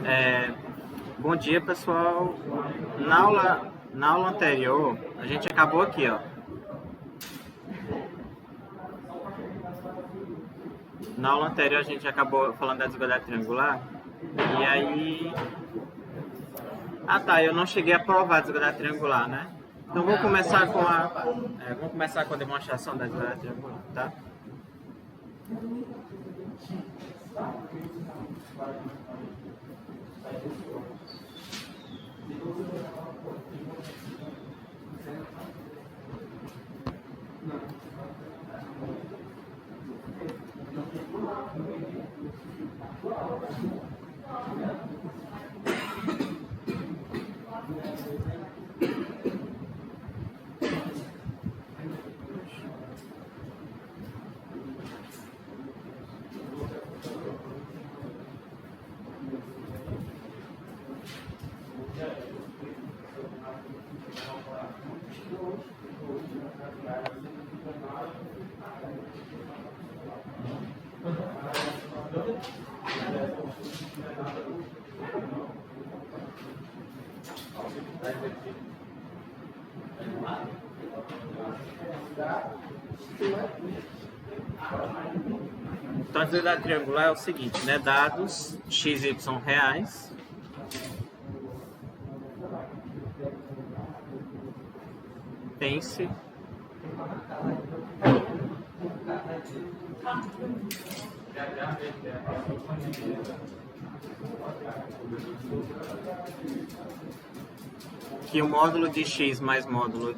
É, bom dia, pessoal. Na aula anterior, a gente acabou aqui, ó. Na aula anterior, a gente acabou falando da desigualdade triangular. E aí... Ah, tá, eu não cheguei a provar a desigualdade triangular, né? Então, vamos começar com a demonstração da desigualdade triangular, tá? Então, a desigualdade triangular é o seguinte, né? Dados x, y reais. Tem-se que o módulo de x mais módulo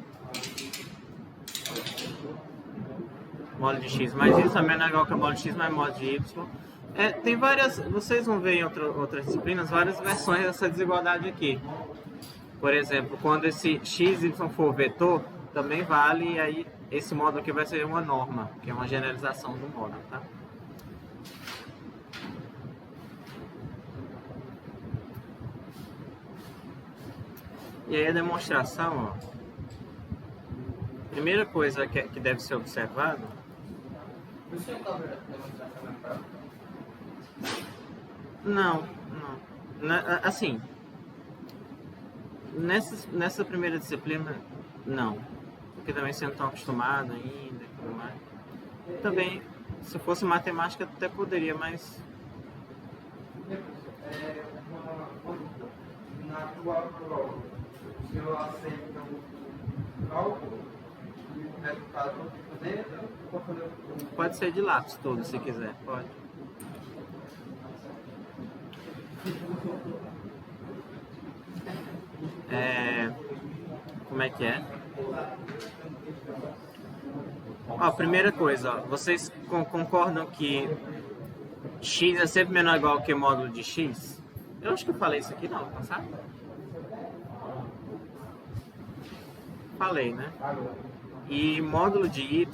de x mais y é menor ou igual que o módulo de x mais módulo de y. Tem várias, vocês vão ver em outras disciplinas, várias versões dessa desigualdade aqui. Por exemplo, quando esse x, y for vetor, também vale, e aí esse módulo aqui vai ser uma norma, que é uma generalização do módulo, tá? E aí a demonstração, ó. Primeira coisa que deve ser observado. Não. Assim, nessa primeira disciplina, não. Porque também você não está acostumado ainda e tudo mais. Também, se fosse matemática, até poderia, mas... Na atual prova, se eu aceito o cálculo e o resultado não fica dentro, eu posso fazer o... Pode ser de lápis todo, se quiser, pode. Como é que é? Ó, primeira coisa, ó, vocês concordam que x é sempre menor ou igual que o módulo de x? Eu acho que eu falei isso aqui não, tá sabe? Falei, né? E módulo de y,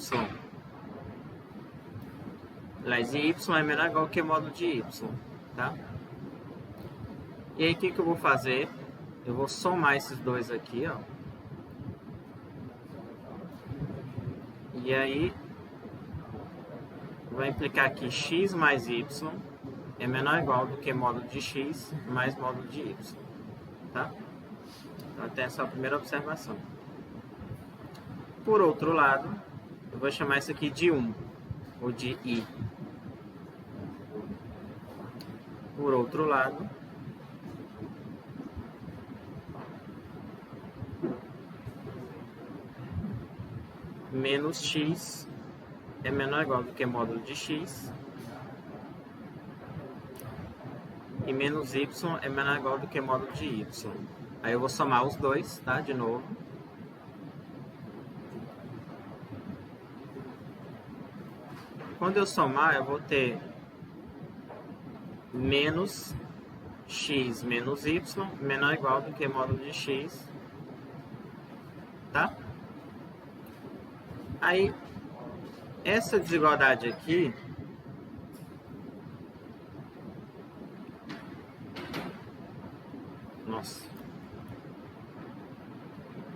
aliás, y é menor ou igual que o módulo de y, tá? E aí o que eu vou fazer? Eu vou somar esses dois aqui, ó. E aí vai implicar que x mais y é menor ou igual do que módulo de x mais módulo de y, tá? Então tem essa primeira observação. Por outro lado, eu vou chamar isso aqui de 1, ou de i. Por outro lado, menos x é menor ou igual do que módulo de x. E menos y é menor ou igual do que módulo de y. Aí eu vou somar os dois, tá? De novo. Quando eu somar, eu vou ter menos x menos y menor ou igual do que módulo de x, tá? Aí, essa desigualdade aqui, nossa,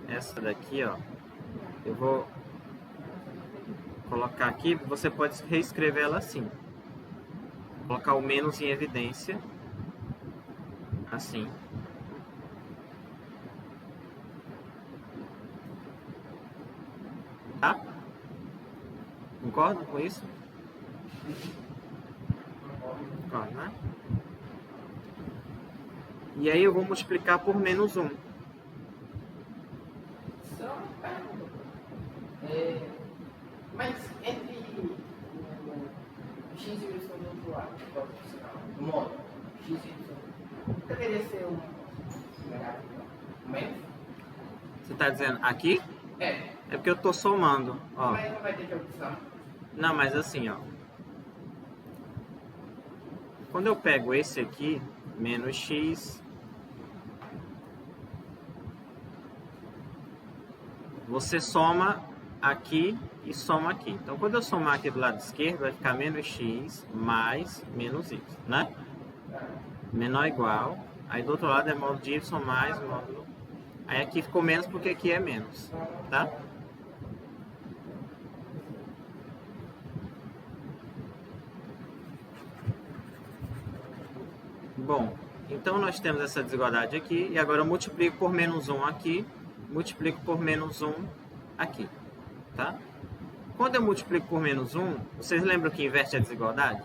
essa daqui, ó, eu vou colocar aqui, você pode reescrever ela assim. Colocar o menos em evidência. assim. Tá? Concorda com isso? Concorda, né? E aí eu vou multiplicar por menos 1. Só uma pergunta. Mas entre o x e o y do outro lado, o modo x e y, deveria ser um menos? Você está dizendo aqui? É. É porque eu estou somando. Ó. Mas não vai ter de opção. Não, mas assim, ó. Quando eu pego esse aqui, menos x, você soma aqui e soma aqui. Então, quando eu somar aqui do lado esquerdo, vai ficar menos x mais menos y, né? Menor ou igual. Aí do outro lado é módulo de y mais módulo. Aí aqui ficou menos porque aqui é menos, tá? Bom, então nós temos essa desigualdade aqui, e agora eu multiplico por menos 1 aqui, multiplico por menos 1 aqui, tá? Quando eu multiplico por menos 1, vocês lembram que inverte a desigualdade?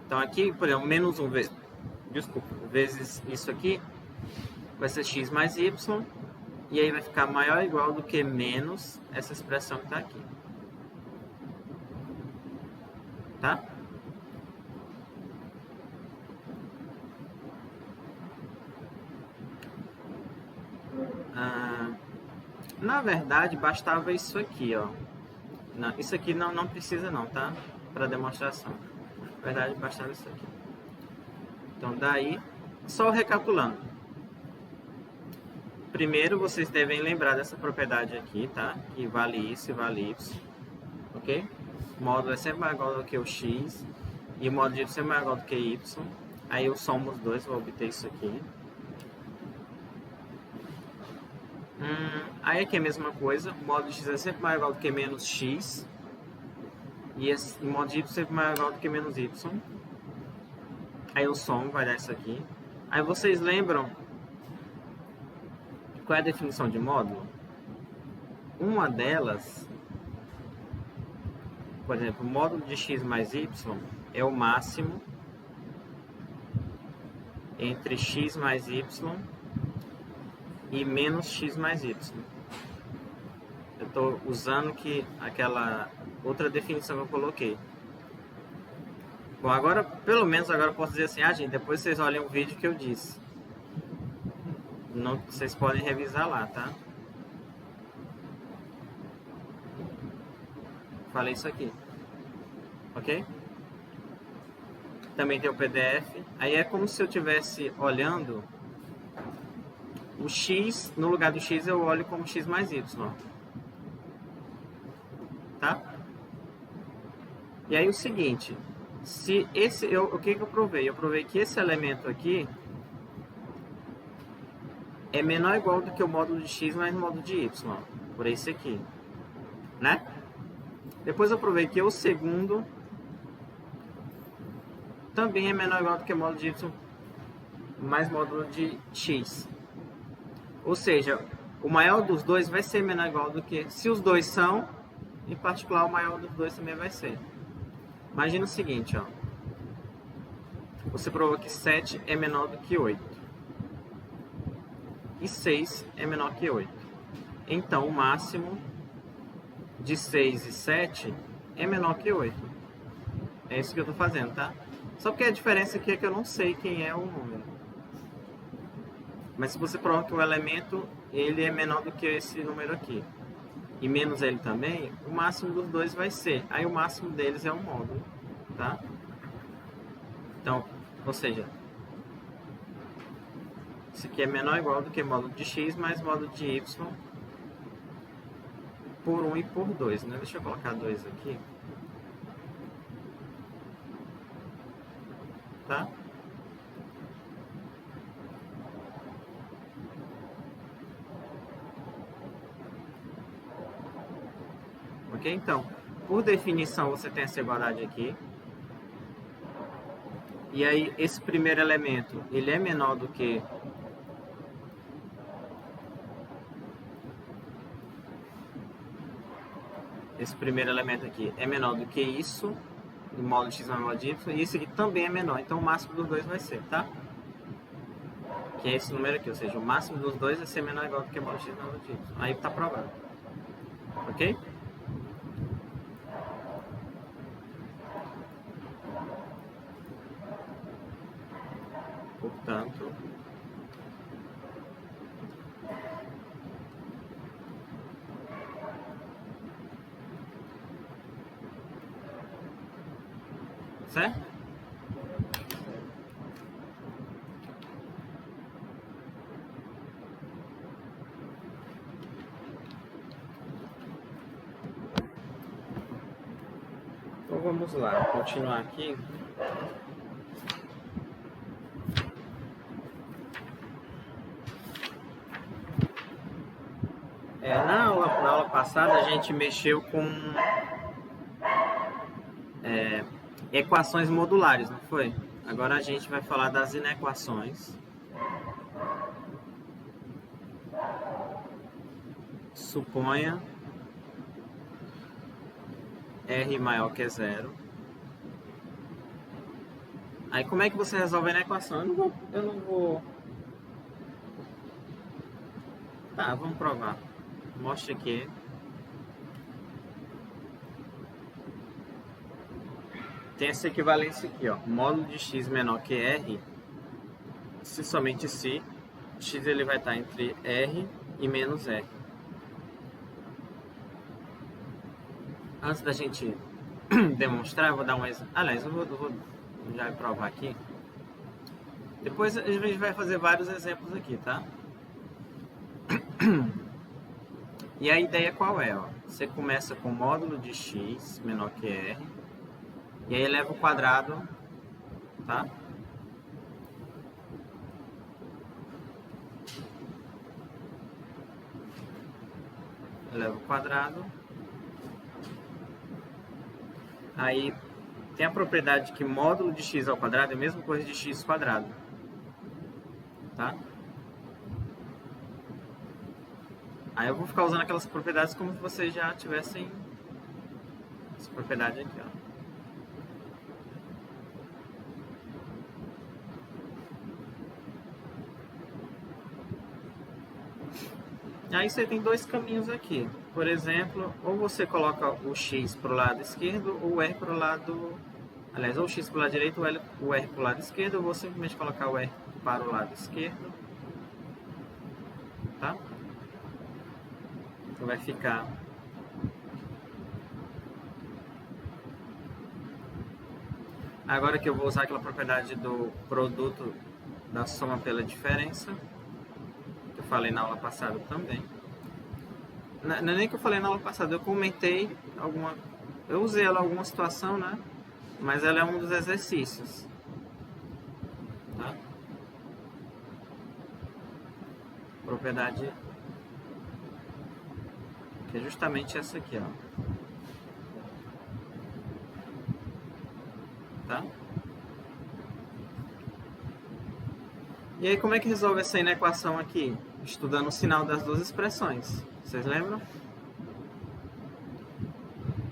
Então aqui, por exemplo, menos 1 vezes isso aqui, vai ser x mais y, e aí vai ficar maior ou igual do que menos essa expressão que está aqui, tá? Na verdade, bastava isso aqui, ó. Não, isso aqui não precisa não, tá? Para demonstração. Na verdade, bastava isso aqui. Então, daí, só recapitulando. Primeiro, vocês devem lembrar dessa propriedade aqui, tá? Que vale isso e vale y, ok? O módulo é sempre maior do que o x e o módulo de y é sempre maior do que y. Aí eu somo os dois, vou obter isso aqui. Aí aqui é a mesma coisa, o módulo de x é sempre maior do que menos x e o módulo de y é sempre maior do que menos y. Aí eu somo, vai dar isso aqui. Aí vocês lembram qual é a definição de módulo? Uma delas, por exemplo, o módulo de x mais y é o máximo entre x mais y e menos x mais y. Eu estou usando aquela outra definição que eu coloquei. Bom, agora, pelo menos agora eu posso dizer assim, gente, depois vocês olhem o vídeo que eu disse. Não, vocês podem revisar lá, tá? Falei isso aqui. Ok? Também tem o PDF. Aí é como se eu estivesse olhando o x, no lugar do x eu olho como x mais y. Tá? E aí o seguinte, se esse, o que eu provei? Eu provei que esse elemento aqui é menor ou igual do que o módulo de x mais o módulo de y, por esse aqui, né? Depois eu provei que o segundo também é menor ou igual do que o módulo de y mais módulo de x. Ou seja, o maior dos dois vai ser menor ou igual do que... Se os dois são, em particular, o maior dos dois também vai ser. Imagina o seguinte, ó. Você provou que 7 é menor do que 8. E 6 é menor que 8. Então, o máximo de 6 e 7 é menor que 8. É isso que eu estou fazendo, tá? Só porque a diferença aqui é que eu não sei quem é o número. Mas se você prova que o elemento ele é menor do que esse número aqui, e menos ele também, o máximo dos dois vai ser. Aí o máximo deles é um módulo, tá? Então, ou seja, isso aqui é menor ou igual do que módulo de x mais módulo de y por 1 e por 2, né? Deixa eu colocar 2 aqui. Tá? Ok? Então, por definição, você tem essa igualdade aqui. E aí, esse primeiro elemento, ele é menor do que... Esse primeiro elemento aqui é menor do que isso, do módulo de x mais módulo de y, e esse aqui também é menor, então o máximo dos dois vai ser, tá? Que é esse número aqui, ou seja, o máximo dos dois vai ser menor ou igual do que módulo de x mais módulo de y. Aí tá provado. Ok? Portanto, certo? Então vamos lá, continuar aqui. Na aula passada a gente mexeu com equações modulares, não foi? Agora a gente vai falar das inequações. Suponha R maior que 0. Aí como é que você resolve a inequação? Eu não vou... Tá, vamos provar. Mostre aqui. Tem essa equivalência aqui, ó. Módulo de x menor que R, se somente se x ele vai estar entre R e menos R. Antes da gente demonstrar, eu vou dar um exemplo. Aliás, eu vou já provar aqui. Depois a gente vai fazer vários exemplos aqui, tá? E a ideia qual é? Ó? Você começa com módulo de x menor que R, e aí eleva o quadrado, tá? Eleva o quadrado. Aí tem a propriedade que módulo de x ao quadrado é a mesma coisa de x quadrado, tá? Aí eu vou ficar usando aquelas propriedades como se vocês já tivessem essa propriedade aqui, ó. Aí você tem dois caminhos aqui. Por exemplo, ou você coloca o x para o lado esquerdo, ou o r para o lado... Aliás, ou o x para o lado direito, ou o r para o lado esquerdo, ou vou simplesmente colocar o r para o lado esquerdo. Tá? Então vai ficar... Agora que eu vou usar aquela propriedade do produto da soma pela diferença, que eu falei na aula passada também. Não é nem que eu falei na aula passada, eu comentei alguma... Eu usei ela em alguma situação, né? Mas ela é um dos exercícios. Tá? Propriedade que é justamente essa aqui, ó. Tá? E aí como é que resolve essa inequação aqui? Estudando o sinal das duas expressões. Vocês lembram?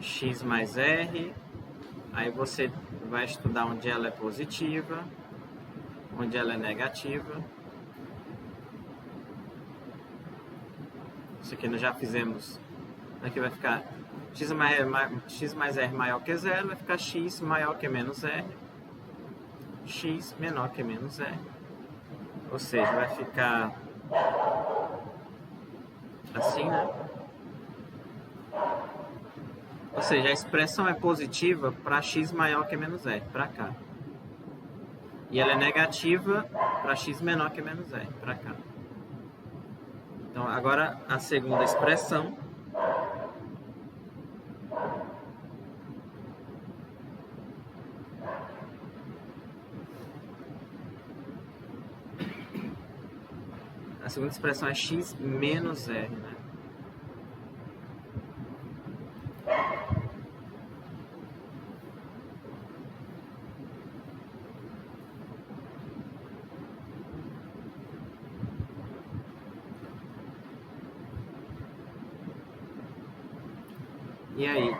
X mais R. Aí você vai estudar onde ela é positiva, onde ela é negativa. Isso aqui nós já fizemos. Aqui vai ficar x mais R maior que 0, vai ficar x maior que menos R, x menor que menos R. Ou seja, vai ficar assim, né? Ou seja, a expressão é positiva para x maior que menos R, para cá. E ela é negativa para x menor que menos R, para cá. Então, agora a segunda expressão. A segunda expressão é x menos R, né? E aí,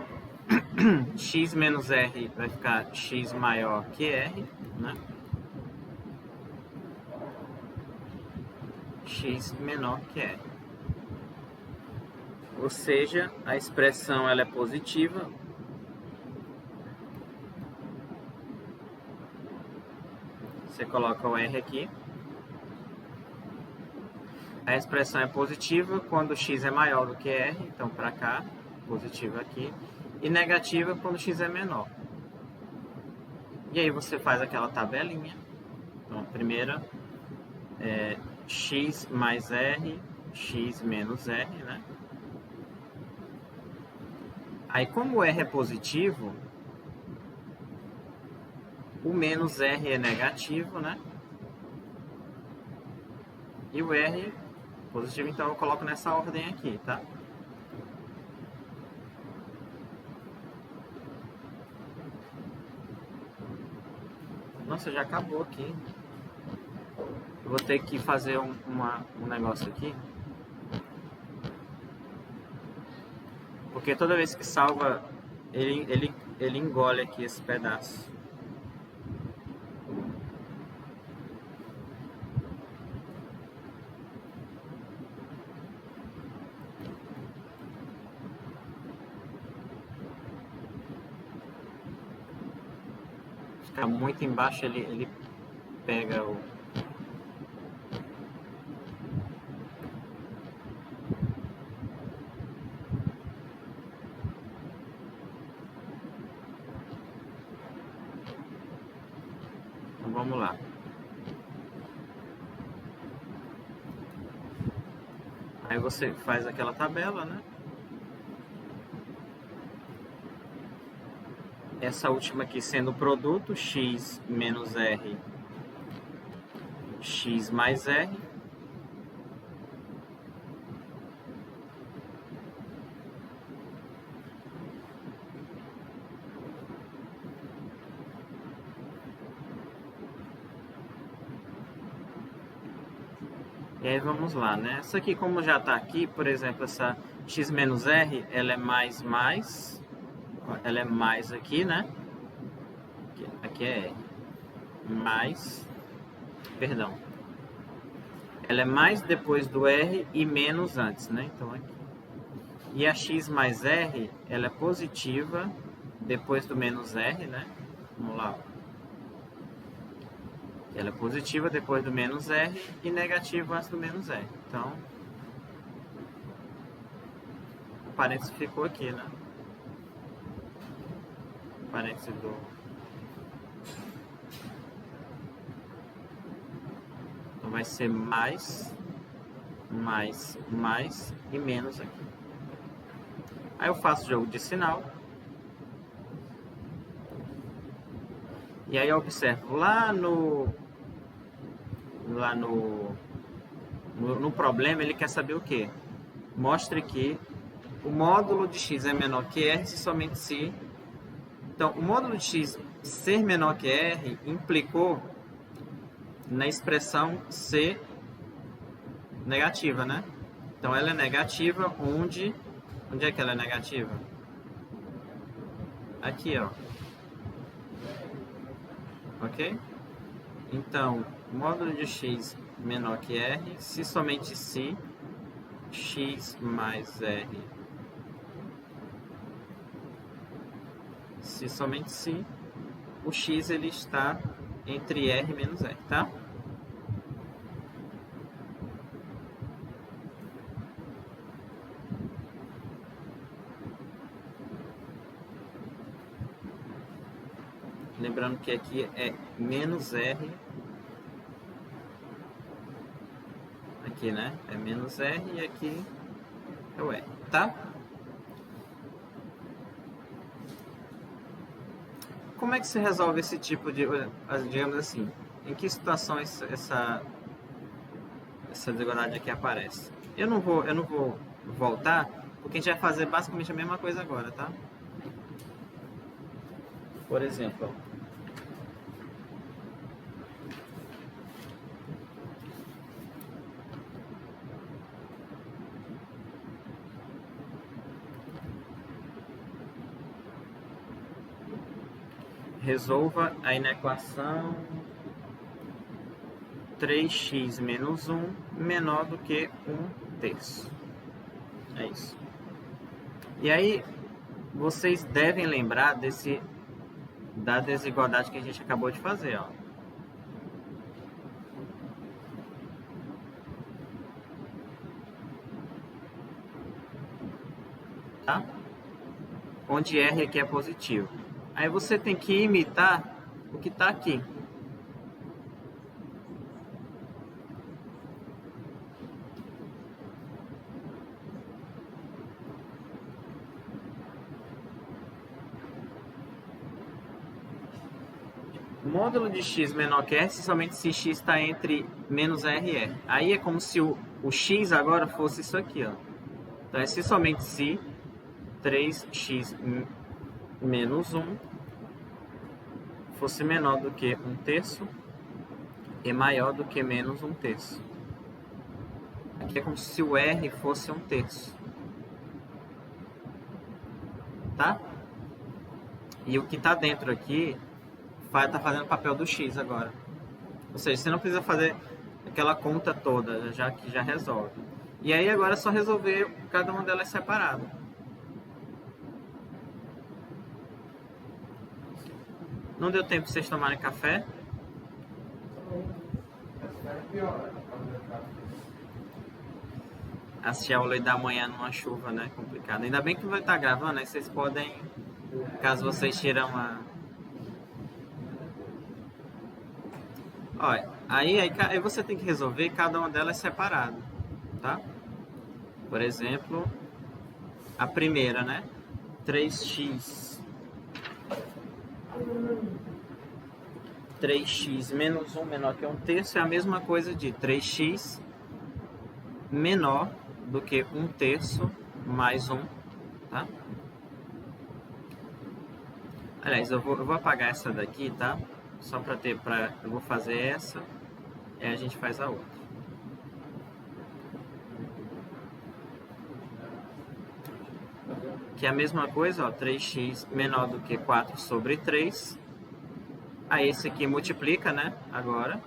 x menos r vai ficar x maior que r, né? X menor que r. Ou seja, a expressão ela é positiva. Você coloca o r aqui. A expressão é positiva quando x é maior do que r, então para cá, positivo aqui. E negativa quando x é menor. E aí você faz aquela tabelinha. Então, a primeira é x mais r, x menos r, né? Aí, como o r é positivo, o menos r é negativo, né? E o r positivo, então eu coloco nessa ordem aqui, tá? Nossa, já acabou aqui. Eu vou ter que fazer um negócio aqui. Porque toda vez que salva, ele engole aqui esse pedaço. Ficar muito embaixo, ele pega o... Então vamos lá. Aí você faz aquela tabela, né? Essa última aqui sendo o produto, x menos r, x mais r. E aí vamos lá, né? Essa aqui, como já está aqui, por exemplo, essa x menos r, ela é mais, ela é mais aqui, né? Aqui é r. Mais, perdão. Ela é mais depois do r e menos antes, né? Então aqui. E a x mais r, ela é positiva depois do menos r, né? Vamos lá. Ela é positiva depois do menos r e negativa antes do menos r. Então, o parênteses ficou aqui, né? O parênteses do... Então, vai ser mais e menos aqui. Aí eu faço jogo de sinal. E aí eu observo lá no problema, ele quer saber o quê? Mostre que o módulo de x é menor que r se somente se... Então, o módulo de x ser menor que r implicou na expressão ser negativa, né? Então, ela é negativa onde... Onde é que ela é negativa? Aqui, ó. Ok? Então, módulo de x menor que r, se somente se x mais r, se somente se o x ele está entre r e menos r, tá? Lembrando que aqui é menos r, aqui, né? É menos r e aqui é o r, tá? Como é que se resolve esse tipo de, digamos assim, em que situação essa desigualdade aqui aparece? Eu não vou voltar, porque a gente vai fazer basicamente a mesma coisa agora, tá? Por exemplo, resolva aí na equação 3x menos 1 menor do que 1/3. É isso. E aí, vocês devem lembrar da desigualdade que a gente acabou de fazer, ó. Tá? Onde R aqui é positivo. Aí você tem que imitar o que está aqui. Módulo de x menor que r, somente se x está entre menos r e r. Aí é como se o x agora fosse isso aqui, ó. Então é se somente se 3x menos 1 fosse menor do que 1/3 e maior do que menos 1/3. Aqui é como se o r fosse 1/3. Tá? E o que está dentro aqui está fazendo o papel do x agora. Ou seja, você não precisa fazer aquela conta toda, já que já resolve. E aí agora é só resolver cada uma delas separado. Não deu tempo de vocês tomarem café? Assistir a aula da manhã numa chuva, né? Complicado. Ainda bem que vai estar gravando, aí vocês podem, caso vocês tiram uma... Olha, aí você tem que resolver cada uma delas separado, tá? Por exemplo, a primeira, né? 3x menos 1 menor que 1/3 é a mesma coisa de 3x menor do que 1/3 mais 1, tá? Aliás, eu vou apagar essa daqui, tá? Só para eu vou fazer essa e a gente faz a outra. Que é a mesma coisa, ó, 3x menor do que 4/3. Aí esse aqui multiplica, né? Agora.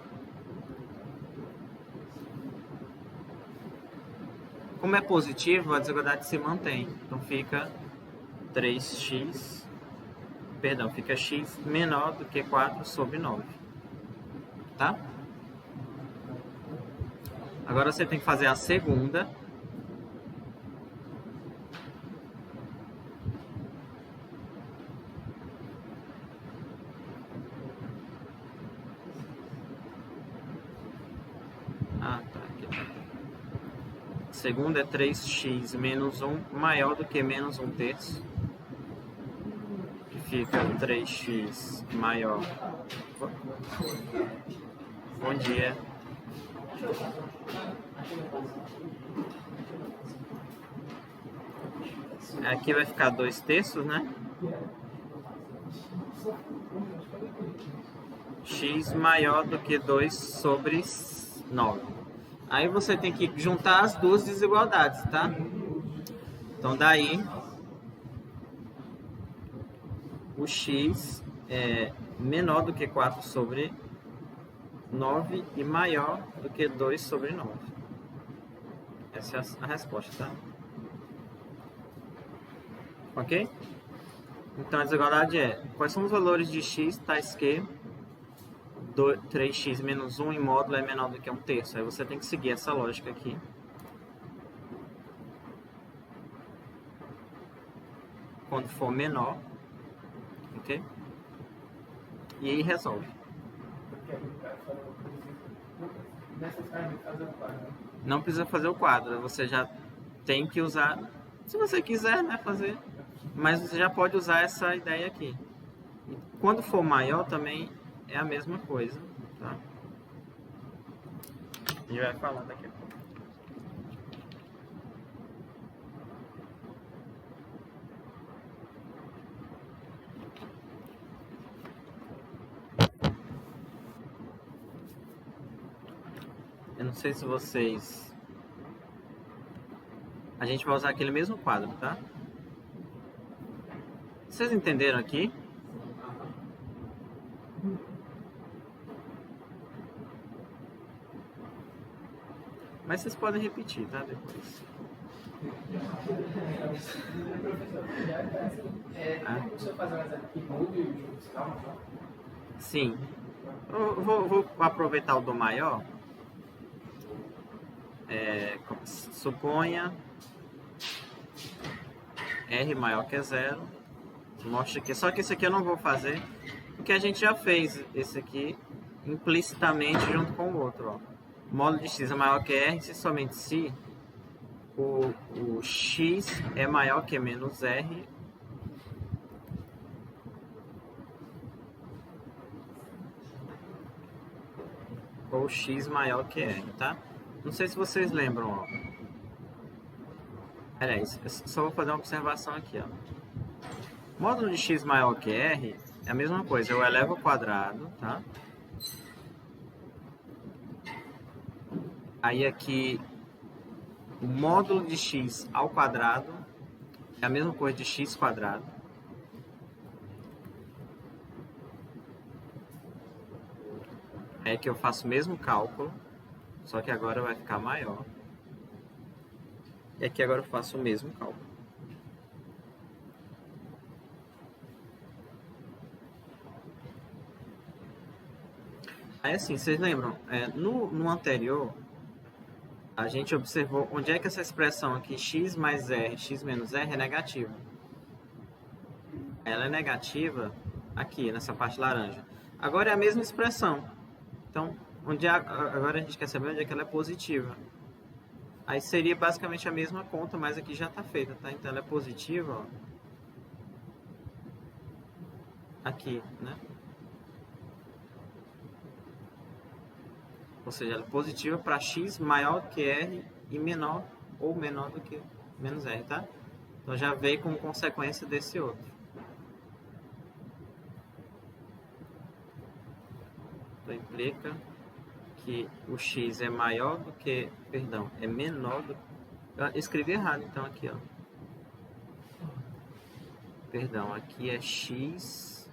Como é positivo, a desigualdade se mantém. Então fica 3x... Perdão, fica x menor do que 4/9. Tá? Agora você tem que fazer a segunda. Ah, tá. Aqui. A segunda é 3x menos 1 maior do que menos 1/3. Fica 3x maior. Bom dia. Aqui vai ficar 2/3, né? X maior do que 2/9. Aí você tem que juntar as duas desigualdades, tá? Então daí o x é menor do que 4/9 e maior do que 2/9. Essa é a resposta, tá? Ok? Então a desigualdade é: quais são os valores de x tais que 3x menos 1 em módulo é menor do que 1/3? Aí você tem que seguir essa lógica aqui. Quando for menor, ok? E aí resolve. Não precisa fazer o quadro, você já tem que usar, se você quiser, né, fazer, mas você já pode usar essa ideia aqui. E quando for maior também é a mesma coisa, tá? A gente vai falar daqui a pouco. Eu não sei se vocês... A gente vai usar aquele mesmo quadro, tá? Vocês entenderam aqui? Mas vocês podem repetir, tá? Depois. Professor, o senhor fazer um exemplo que mude o jogo fiscal, não? Sim. Eu vou aproveitar o Dom maior. Suponha R maior que 0. Mostra aqui. Só que esse aqui eu não vou fazer, porque a gente já fez esse aqui implicitamente junto com o outro. Ó. Módulo de x é maior que R, se somente se o x é maior que menos R. Ou x maior que R, tá? Não sei se vocês lembram, ó. Aliás, eu só vou fazer uma observação aqui, ó. Módulo de x maior que R é a mesma coisa, eu elevo ao quadrado, tá? Aí aqui, o módulo de x ao quadrado é a mesma coisa de x quadrado. É que eu faço o mesmo cálculo, só que agora vai ficar maior. E aqui agora eu faço o mesmo cálculo. Aí assim, vocês lembram? No anterior, a gente observou onde é que essa expressão aqui, x mais r, x menos r, é negativa. Ela é negativa aqui, nessa parte laranja. Agora é a mesma expressão. Então, agora a gente quer saber onde é que ela é positiva. Aí seria basicamente a mesma conta, mas aqui já está feita, tá? Então ela é positiva, ó. Aqui, né? Ou seja, ela é positiva para x maior que r e menor ou menor do que menos r, tá? Então já veio como consequência desse outro. Então implica que o x é maior do que, perdão, é menor do que... Eu escrevi errado então aqui, ó. Perdão, aqui é x...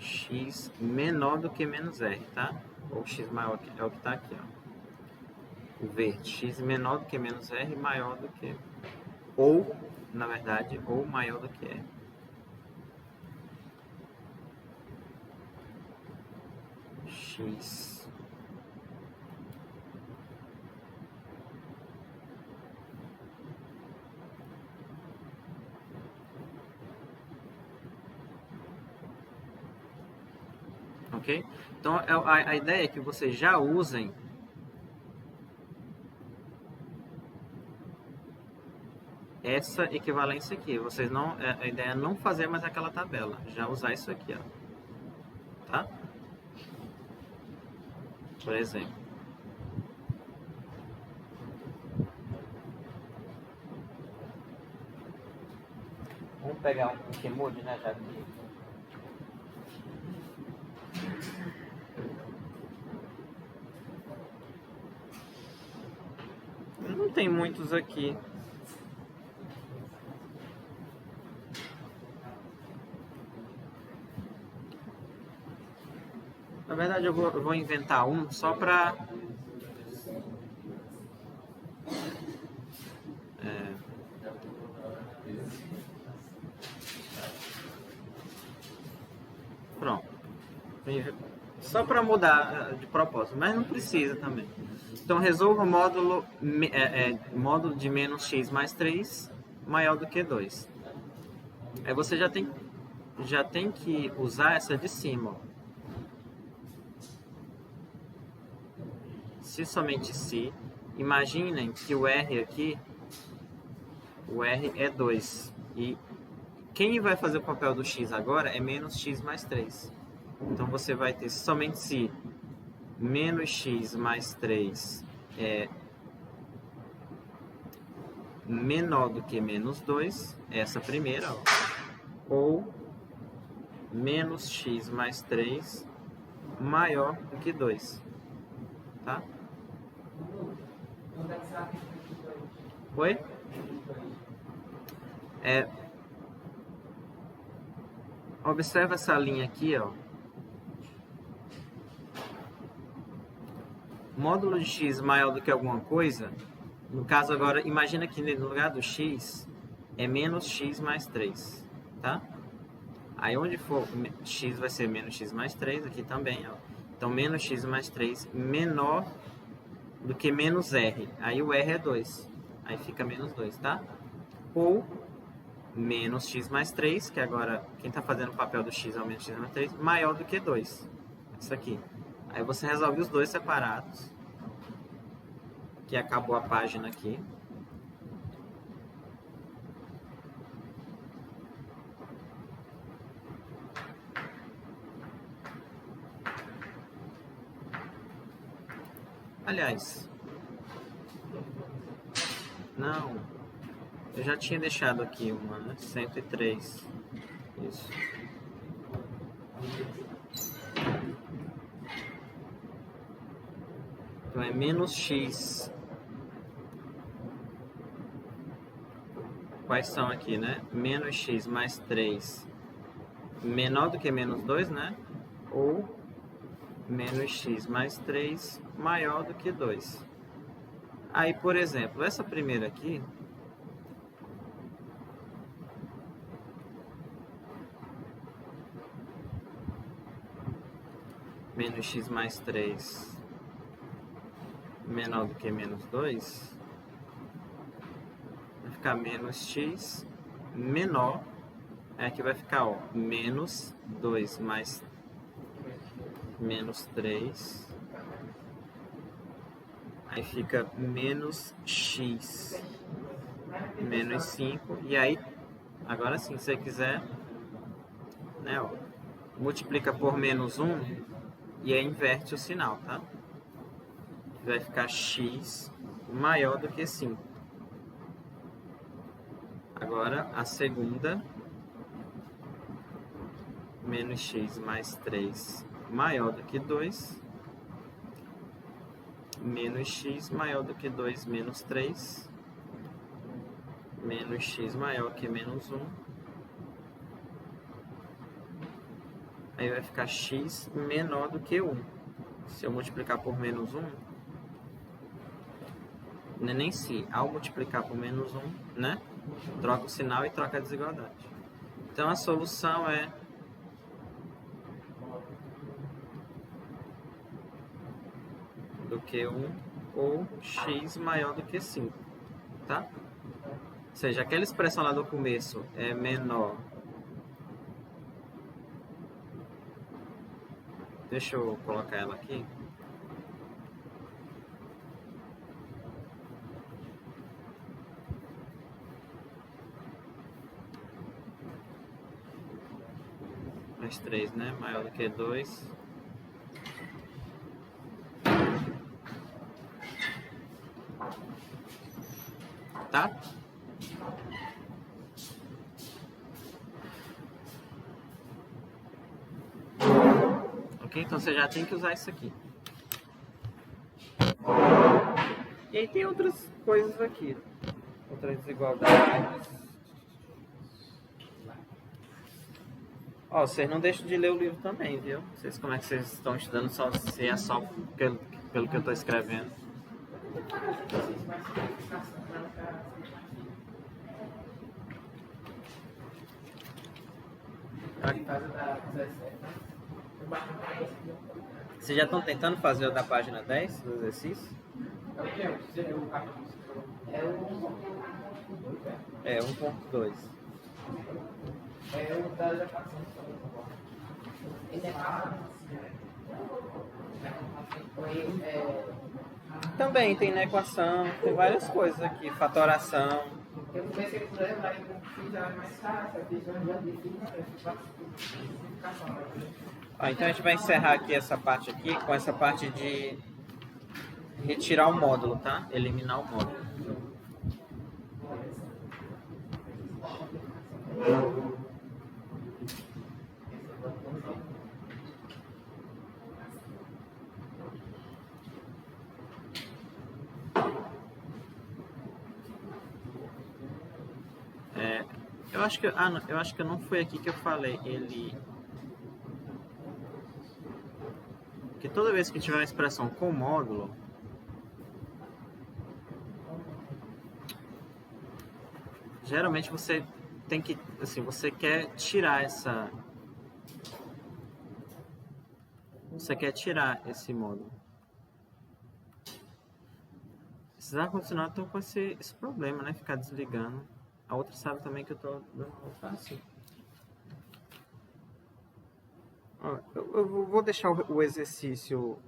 x menor do que menos r, tá? Ou x maior, é o que tá aqui, ó. O verde, x menor do que menos r, maior do que... Ou, na verdade, ou maior do que r. X ok? Então a ideia é que vocês já usem essa equivalência aqui. Vocês não, a ideia é não fazer mais aquela tabela, já usar isso aqui, ó. Tá? Por exemplo. Vamos pegar um que mude, né, já que... Não tem muitos aqui. Na verdade, eu vou inventar um só para... Pronto. Só para mudar de propósito, mas não precisa também. Então, resolva o módulo de menos x mais 3 maior do que 2. Aí você já tem que usar essa de cima. Ó. Se somente se, imaginem que o R aqui, o R é 2. E quem vai fazer o papel do x agora é menos x mais 3. Então você vai ter somente se menos x mais 3 é menor do que menos 2, essa primeira, ó, ou menos x mais 3 maior do que 2, tá? Oi? Observa essa linha aqui, ó. Módulo de x maior do que alguma coisa, no caso agora, imagina que no lugar do x é menos x mais 3, tá? Aí onde for x vai ser menos x mais 3, aqui também, ó. Então menos x mais 3 menor do que menos r. Aí o r é 2, aí fica menos 2, tá? Ou menos x mais 3, que agora quem está fazendo o papel do x é o menos x mais 3, maior do que 2. Isso aqui. Aí você resolve os dois separados. Que acabou a página aqui. Aliás, não, eu já tinha deixado aqui uma, né? 103. Isso. Então é menos x. Quais são aqui, né? Menos x mais 3 menor do que menos 2, né? Ou menos x mais 3 maior do que 2. Aí, por exemplo, essa primeira aqui, menos x mais 3 menor do que menos 2, vai ficar menos x menor, aqui vai ficar, ó, menos 2 mais menos 3, aí fica menos x menos 5, e aí, agora sim, se você quiser, né, ó, multiplica por menos 1 e aí inverte o sinal, tá? Vai ficar x maior do que 5. Agora, a segunda, menos x mais 3 maior do que 2, menos x maior do que 2 menos 3, menos x maior que menos 1, aí vai ficar x menor do que 1. Se eu multiplicar por menos 1, não é nem se, ao multiplicar por menos 1, né? Troca o sinal e troca a desigualdade. Então a solução é do que 1 ou x maior do que 5, tá? Ou seja, aquela expressão lá do começo é menor. Deixa eu colocar ela aqui. Mais 3, né? Maior do que 2. Tá? Ok? Então você já tem que usar isso aqui. E aí tem outras coisas aqui. Outras desigualdades. Ó, vocês não deixam de ler o livro também, viu? Vocês, como é que vocês estão estudando só se é só pelo que eu estou escrevendo? Vocês já estão tentando fazer o da página 10 do exercício? É 1.2. É o da equação. Também tem na equação, tem várias coisas aqui, fatoração. Eu comecei por ela, mas eu fiz ela mais fácil, eu fiz uma difícil, Então a gente vai encerrar aqui essa parte aqui com essa parte de retirar o módulo, tá? Eliminar o módulo. Eu acho que, não, eu acho que não foi aqui que eu falei. Que toda vez que tiver uma expressão com módulo, geralmente você tem que, assim, você quer tirar esse módulo. Esses ar-condicionados estão com esse problema, né? Ficar desligando. A outra sabe também que eu tô dando assim. Ó, eu vou deixar o exercício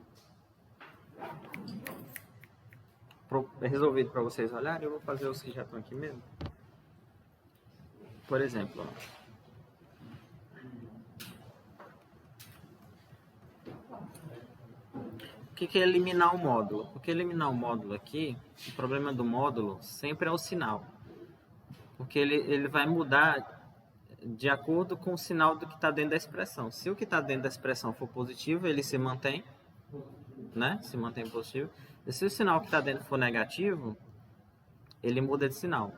resolvido para vocês olharem. Eu vou fazer os que já estão aqui mesmo. Por exemplo, ó. O que é eliminar o módulo? Porque eliminar o módulo aqui, o problema do módulo sempre é o sinal. Porque ele vai mudar de acordo com o sinal do que está dentro da expressão. Se o que está dentro da expressão for positivo, ele se mantém, né? Se mantém positivo. E se o sinal que está dentro for negativo, ele muda de sinal.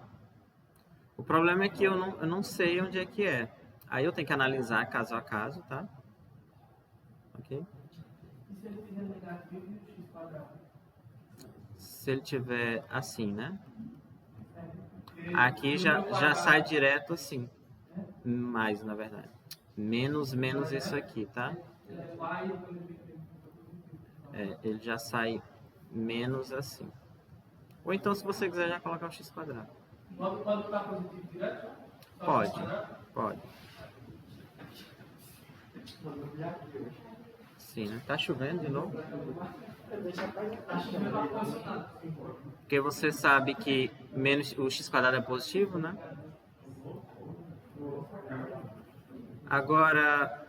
O problema é que eu não sei onde é que é. Aí eu tenho que analisar caso a caso, tá? Ok? E se ele fizer negativo e o x quadrado? Se ele tiver assim, né? Aqui já sai direto assim. Mais, na verdade. Menos isso aqui, tá? Ele já sai menos assim. Ou então, se você quiser, já colocar o x quadrado. Pode botar positivo direto? Pode. Sim, né? Tá chovendo de novo? Porque você sabe que menos o x quadrado é positivo, né? Agora,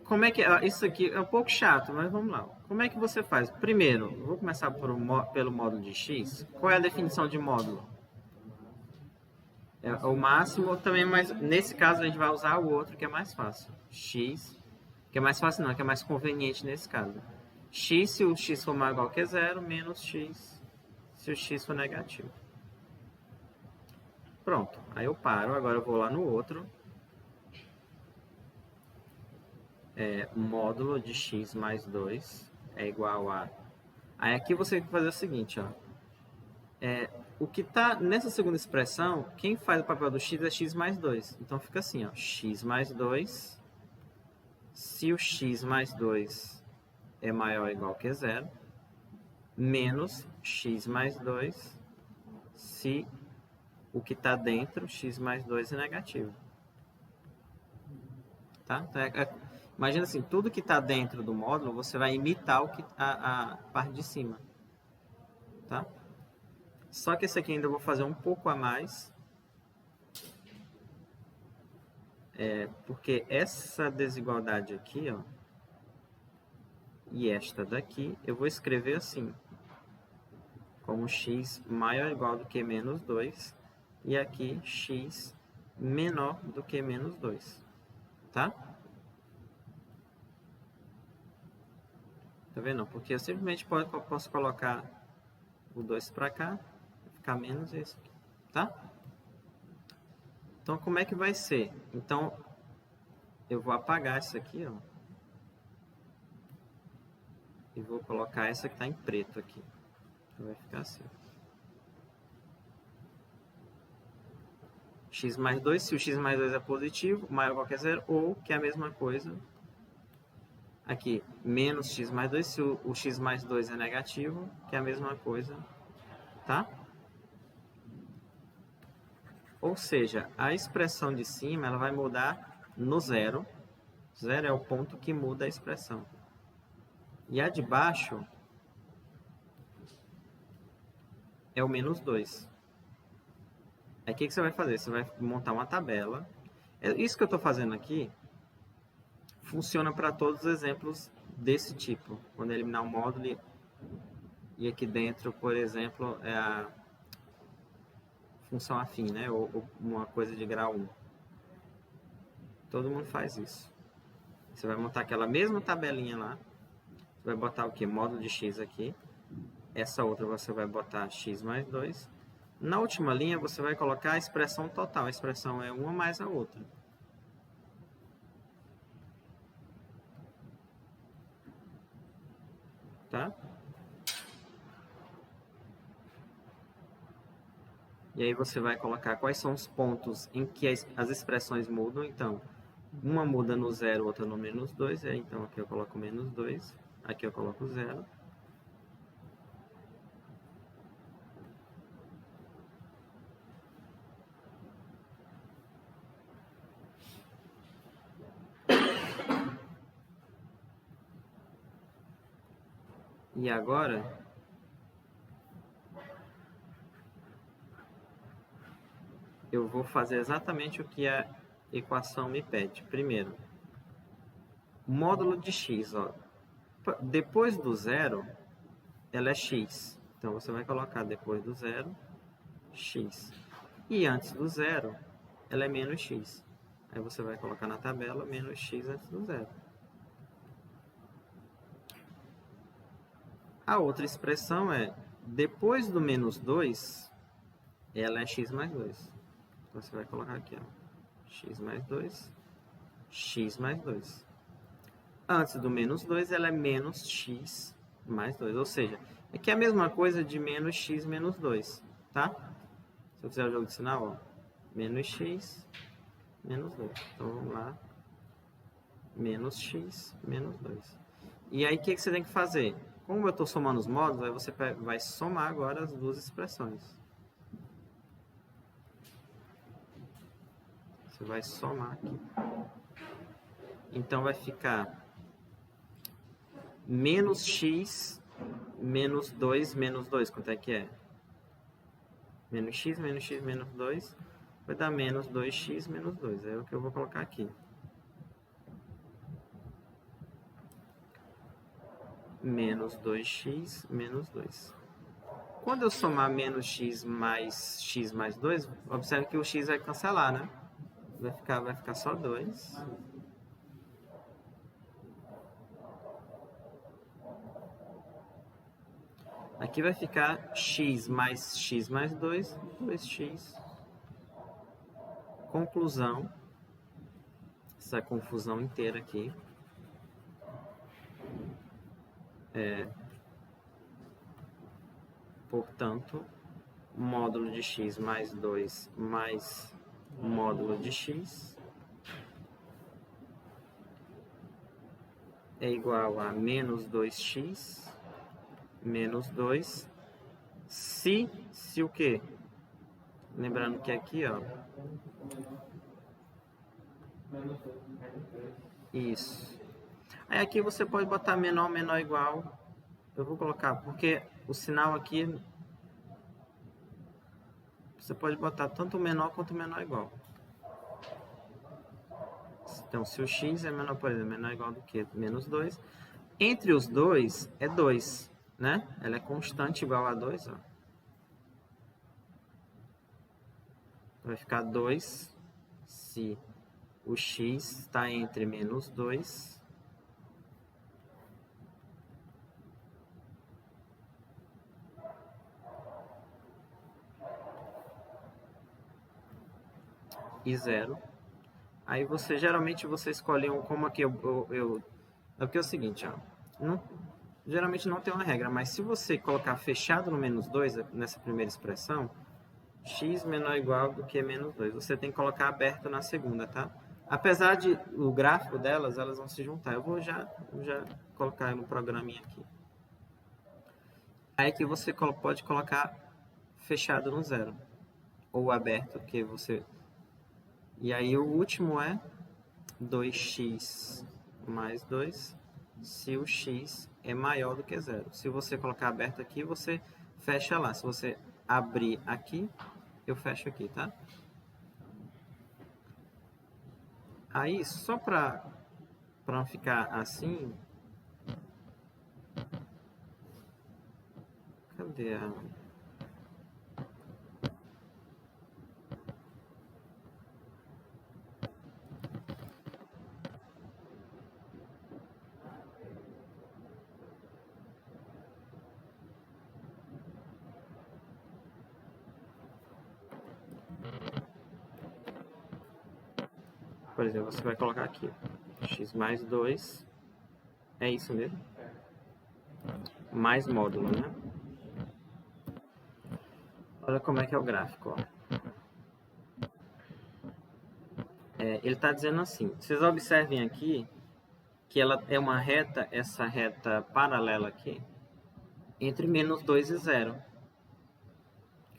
como é que... Isso aqui é um pouco chato, mas vamos lá. Como é que você faz? Primeiro, vou começar pelo módulo de x. Qual é a definição de módulo? É o máximo também, mas nesse caso a gente vai usar o outro que é mais fácil. X, que é mais fácil não, que é mais conveniente nesse caso. X se o x for maior ou igual que 0, menos x se o x for negativo. Pronto, aí eu paro, agora eu vou lá no outro. Módulo de x mais 2 é igual a... Aí aqui você tem que fazer o seguinte, ó. O que está nessa segunda expressão, quem faz o papel do x é x mais 2. Então fica assim, ó, x mais 2, se o x mais 2 é maior ou igual que 0, menos x mais 2, se o que está dentro, x mais 2 é negativo. Tá? Então, imagina assim, tudo que está dentro do módulo, você vai imitar a parte de cima. Tá? Só que esse aqui ainda eu vou fazer um pouco a mais. Porque essa desigualdade aqui, ó, e esta daqui, eu vou escrever assim. Como x maior ou igual do que menos 2. E aqui x menor do que menos 2. Tá? Tá vendo? Porque eu simplesmente posso colocar o 2 para cá, ficar menos esse aqui, tá? Então, como é que vai ser? Então, eu vou apagar essa aqui, ó. E vou colocar essa que está em preto aqui. Vai ficar assim. X mais 2, se o x mais 2 é positivo, maior ou igual que 0, ou que é a mesma coisa. Aqui, menos x mais 2, se o x mais 2 é negativo, que é a mesma coisa, tá? Ou seja, a expressão de cima ela vai mudar no 0. 0 é o ponto que muda a expressão. E a de baixo é o menos 2. Aí o que você vai fazer? Você vai montar uma tabela. Isso que eu estou fazendo aqui funciona para todos os exemplos desse tipo. Quando eliminar um módulo e aqui dentro, por exemplo, é a função afim, né? Ou uma coisa de grau 1. Todo mundo faz isso. Você vai montar aquela mesma tabelinha lá. Você vai botar o que? Módulo de x aqui. Essa outra você vai botar x mais 2. Na última linha, você vai colocar a expressão total. A expressão é uma mais a outra. Tá? E aí você vai colocar quais são os pontos em que as expressões mudam. Então, uma muda no 0, outra no menos 2. Então, aqui eu coloco menos 2. Aqui eu coloco 0. E agora, eu vou fazer exatamente o que a equação me pede. Primeiro, módulo de x. Ó. Depois do 0, ela é x. Então, você vai colocar depois do 0, x. E antes do 0, ela é menos x. Aí você vai colocar na tabela menos x antes do 0. A outra expressão é, depois do menos 2, ela é x mais 2. Então, você vai colocar aqui, ó, x mais 2, x mais 2. Antes do menos 2, ela é menos x mais 2. Ou seja, aqui é a mesma coisa de menos x menos 2, tá? Se eu fizer o jogo de sinal, ó, menos x menos 2. Então, vamos lá. Menos x menos 2. E aí, o que você tem que fazer? Como eu estou somando os módulos, aí você vai somar agora as duas expressões. Você vai somar aqui. Então, vai ficar menos x menos 2 menos 2. Quanto é que é? Menos x menos 2 vai dar menos 2x menos 2. É o que eu vou colocar aqui. Menos 2x menos 2. Quando eu somar menos x mais 2, observe que o x vai cancelar, né? Vai ficar só 2. Aqui vai ficar x mais 2, 2x. Conclusão. Essa confusão inteira aqui. Portanto, módulo de x mais 2 mais módulo de x é igual a menos 2x menos 2 se o quê? Lembrando que aqui, ó, isso. Aí aqui você pode botar menor, menor, igual. Eu vou colocar, porque o sinal aqui, você pode botar tanto menor quanto menor igual. Então, se o x é menor, por exemplo, menor ou igual do que menos 2, entre os dois é 2, né? Ela é constante igual a 2, ó. Vai ficar 2 se o x está entre menos 2 e 0. Aí você, geralmente, você escolhe um, como aqui é porque é o seguinte, ó. Geralmente não tem uma regra, mas se você colocar fechado no menos 2, nessa primeira expressão, x menor ou igual do que menos 2. Você tem que colocar aberto na segunda, tá? Apesar de o gráfico delas, elas vão se juntar. Eu vou já colocar no programinha aqui. Aí que você pode colocar fechado no 0. Ou aberto, que você... E aí o último é 2x mais 2, se o x é maior do que 0. Se você colocar aberto aqui, você fecha lá. Se você abrir aqui, eu fecho aqui, tá? Aí, só para não ficar assim... Cadê a... Por exemplo, você vai colocar aqui, x mais 2, é isso mesmo? Mais módulo, né? Olha como é que é o gráfico, ó. Ele está dizendo assim, vocês observem aqui que ela é uma reta, essa reta paralela aqui, entre menos 2 e 0.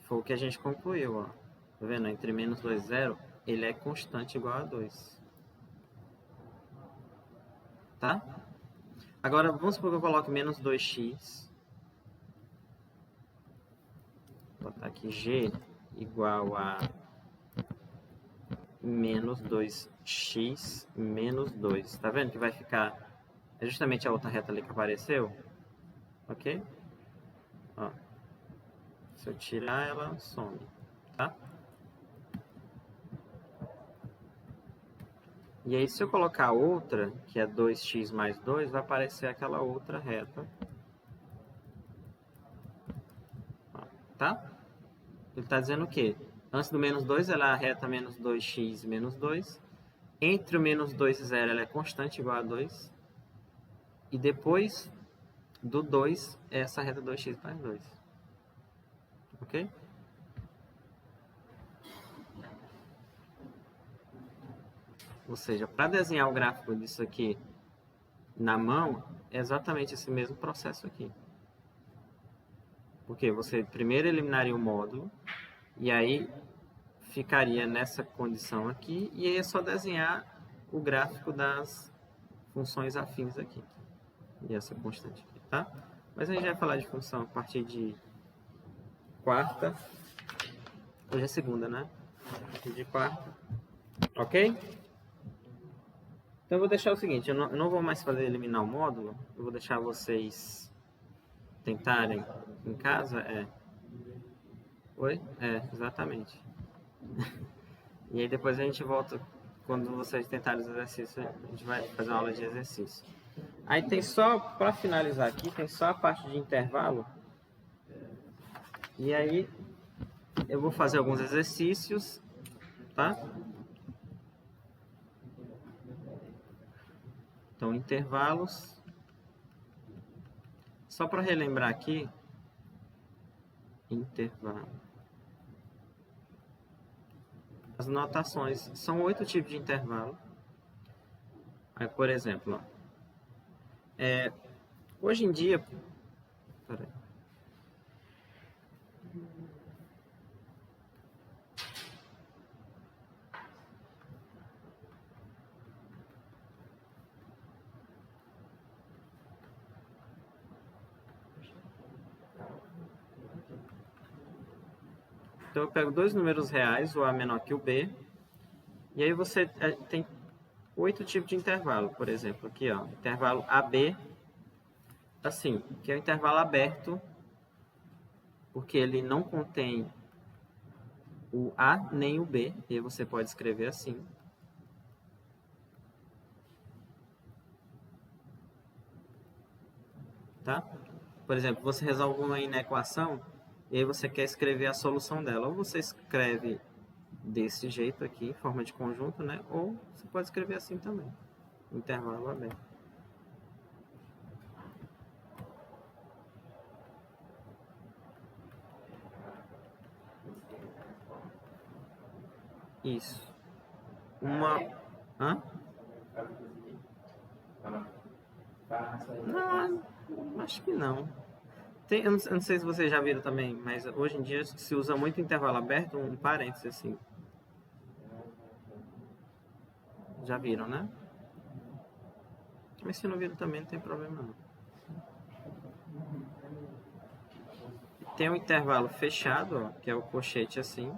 Foi o que a gente concluiu, ó. Tá vendo? Entre menos 2 e 0, ele é constante igual a 2. Tá? Agora, vamos supor que eu coloque menos 2x. Vou botar aqui g igual a menos 2x menos 2. Tá vendo que vai ficar... É justamente a outra reta ali que apareceu. Ok? Ó. Se eu tirar, ela some. Tá? E aí, se eu colocar outra, que é 2x mais 2, vai aparecer aquela outra reta. Tá? Ele está dizendo o quê? Antes do menos 2, ela é a reta menos 2x menos 2. Entre o menos 2 e 0, ela é constante igual a 2. E depois do 2, é essa reta 2x mais 2. Ok? Ou seja, para desenhar o gráfico disso aqui na mão, é exatamente esse mesmo processo aqui. Porque você primeiro eliminaria o módulo, e aí ficaria nessa condição aqui, e aí é só desenhar o gráfico das funções afins aqui. E essa constante aqui, tá? Mas a gente vai falar de função a partir de quarta. Hoje é segunda, né? A partir de quarta. Ok? Então eu vou deixar o seguinte, eu não vou mais fazer eliminar o módulo, eu vou deixar vocês tentarem em casa, Oi? Exatamente. E aí depois a gente volta, quando vocês tentarem os exercícios, a gente vai fazer uma aula de exercício. Aí tem só, para finalizar aqui, tem só a parte de intervalo. E aí eu vou fazer alguns exercícios, tá? Então, intervalos. Só para relembrar aqui, intervalo. As notações, são 8 tipos de intervalo. Aí, por exemplo, ó, hoje em dia... Peraí. Então eu pego dois números reais, o A menor que o B, e aí você tem 8 tipos de intervalo, por exemplo, aqui ó, intervalo AB, assim, que é o intervalo aberto, porque ele não contém o A nem o B, e aí você pode escrever assim. Tá? Por exemplo, você resolve uma inequação, e aí você quer escrever a solução dela, ou você escreve desse jeito aqui, em forma de conjunto, né? Ou você pode escrever assim também, intervalo aberto. Isso. Hã? Não, acho que não. Eu não sei se vocês já viram também, mas hoje em dia se usa muito intervalo aberto, um parênteses assim. Já viram, né? Mas se não viram também não tem problema não. Tem um intervalo fechado, ó, que é o colchete assim,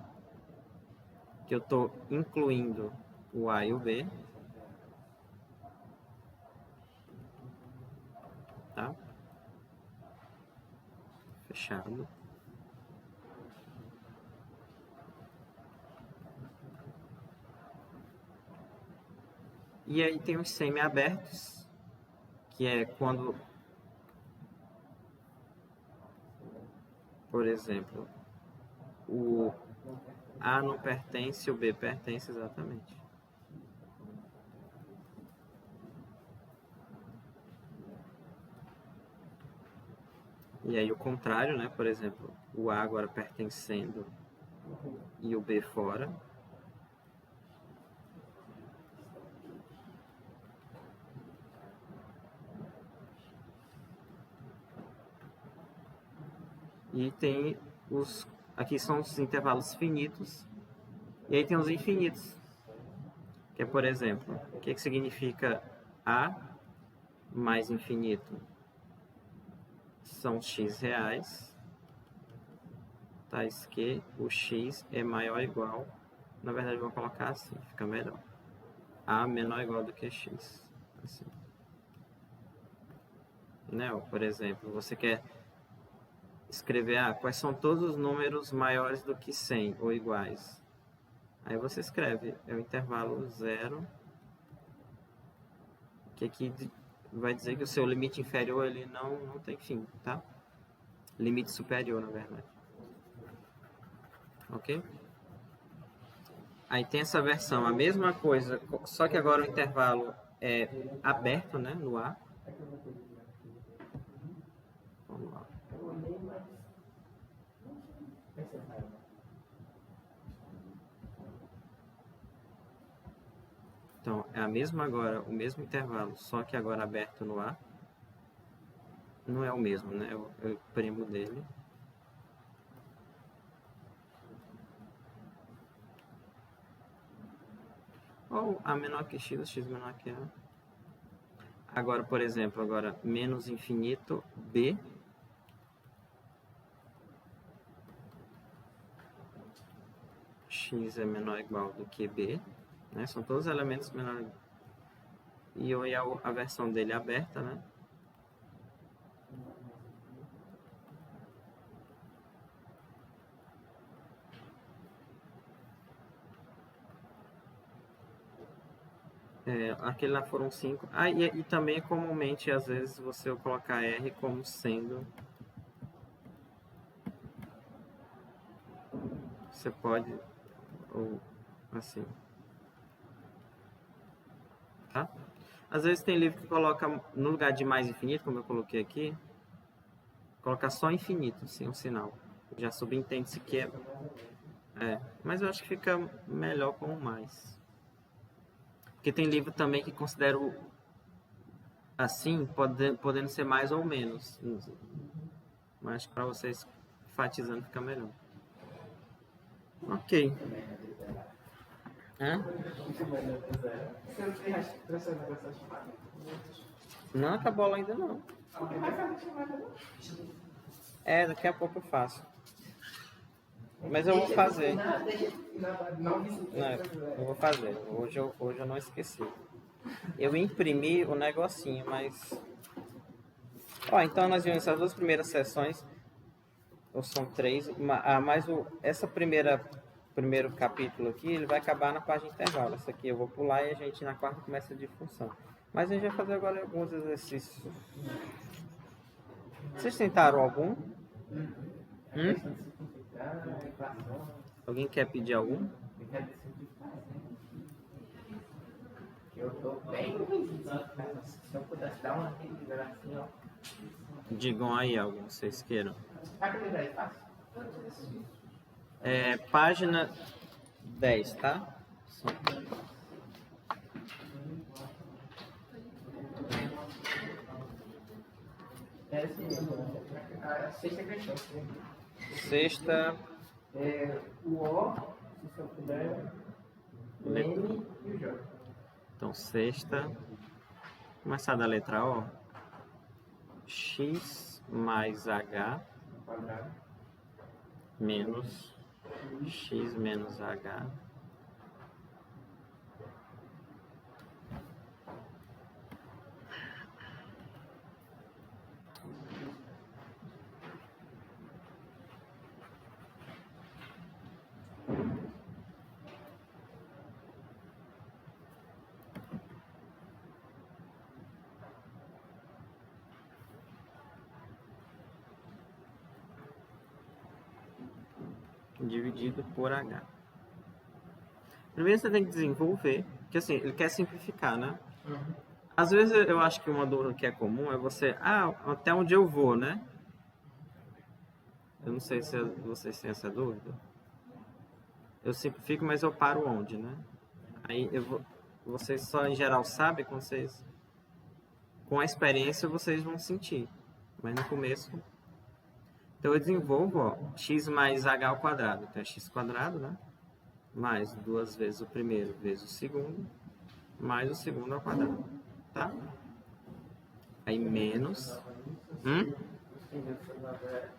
que eu estou incluindo o A e o B. Tá? Fechado. E aí tem os semi-abertos, que é quando, por exemplo, o A não pertence, o B pertence exatamente. E aí o contrário, né? Por exemplo, o A agora pertencendo e o B fora. E tem os... Aqui são os intervalos finitos. E aí tem os infinitos. Que é, por exemplo, o que significa A mais infinito? São x reais, tais que o x é maior ou igual, na verdade eu vou colocar assim, fica melhor. A menor ou igual do que x. Assim. Né? Ou, por exemplo, você quer escrever quais são todos os números maiores do que 100 ou iguais. Aí você escreve, é o intervalo 0, que aqui vai dizer que o seu limite inferior ele não tem fim, tá? Limite superior, na verdade. Ok? Aí tem essa versão, a mesma coisa, só que agora o intervalo é aberto, né, no A. Vamos lá. Então, é a mesma agora, o mesmo intervalo, só que agora aberto no A. Não é o mesmo, né? É o primo dele. Ou A menor que x, x menor que A. Agora, por exemplo, agora menos infinito, B. X é menor ou igual do que B. Né? São todos elementos menores. E a versão dele é aberta, né? Aquele lá foram 5. E também comumente, às vezes, você colocar R como sendo... Você pode... Ou assim... Tá? Às vezes tem livro que coloca, no lugar de mais infinito, como eu coloquei aqui, coloca só infinito, sem um sinal. Já subentende-se que mas eu acho que fica melhor com o mais. Porque tem livro também que considero assim, podendo ser mais ou menos. Mas acho que para vocês enfatizando fica melhor. Ok. Não acabou lá ainda não. Daqui a pouco eu faço. Mas eu vou fazer. Não, eu vou fazer. Hoje eu não esqueci. Eu imprimi o negocinho, mas... então nós vimos essas duas primeiras sessões. Ou são 3. Mas essa primeiro capítulo aqui, ele vai acabar na página intervalo. Essa aqui eu vou pular e a gente na quarta começa de função. Mas a gente vai fazer agora alguns exercícios. Vocês tentaram algum? Alguém quer pedir algum? Eu tô bem ruim. Se eu pudesse dar uma revisão assim, ó. Digam aí algum que vocês queiram. Vai que é fácil? Página 10, tá? Essa mesmo. A sexta questão. Sexta. O O, se eu puder. O N e o J. Então, sexta. Começar da letra O. X mais H menos X menos H dividido por H. Primeiro você tem que desenvolver, que assim, ele quer simplificar, né? Às vezes eu acho que uma dúvida que é comum é você, até onde eu vou, né? Eu não sei se vocês têm essa dúvida. Eu simplifico, mas eu paro onde, né? Aí vocês só em geral sabem quando vocês... Com a experiência vocês vão sentir. Mas no começo... Então eu desenvolvo, ó, x mais h ao quadrado. Então é x quadrado, né? Mais 2 vezes o primeiro vezes o segundo, mais o segundo ao quadrado. Tá? Aí menos...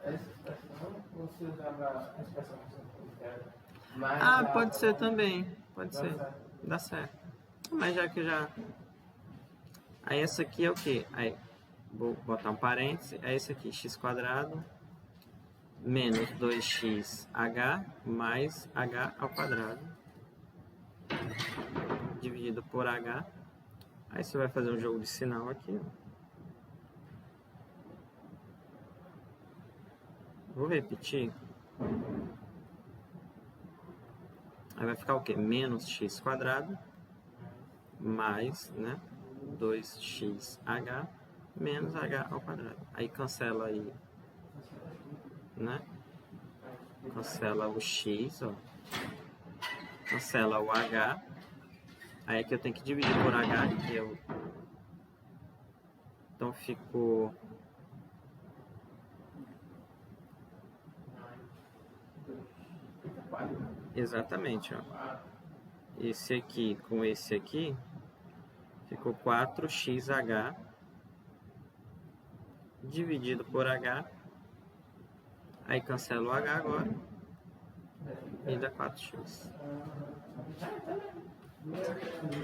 Essa expressão, você usava a expressão que você Ah, pode ser também. Pode ser. Dá certo. Mas já que já... Aí essa aqui é o quê? Aí vou botar um parêntese. É esse aqui, x quadrado menos 2xh mais h ao quadrado dividido por h. Aí você vai fazer um jogo de sinal aqui, ó. Vou repetir. Aí vai ficar o quê? Menos x quadrado mais, né, 2xh menos h ao quadrado. Aí cancela aí, né? Cancela o x, ó. Cancela o h. Aí aqui eu tenho que dividir por h, que eu... Então ficou... Exatamente, ó. Esse aqui com esse aqui ficou 4xh dividido por h. Aí cancela o h agora e dá 4x.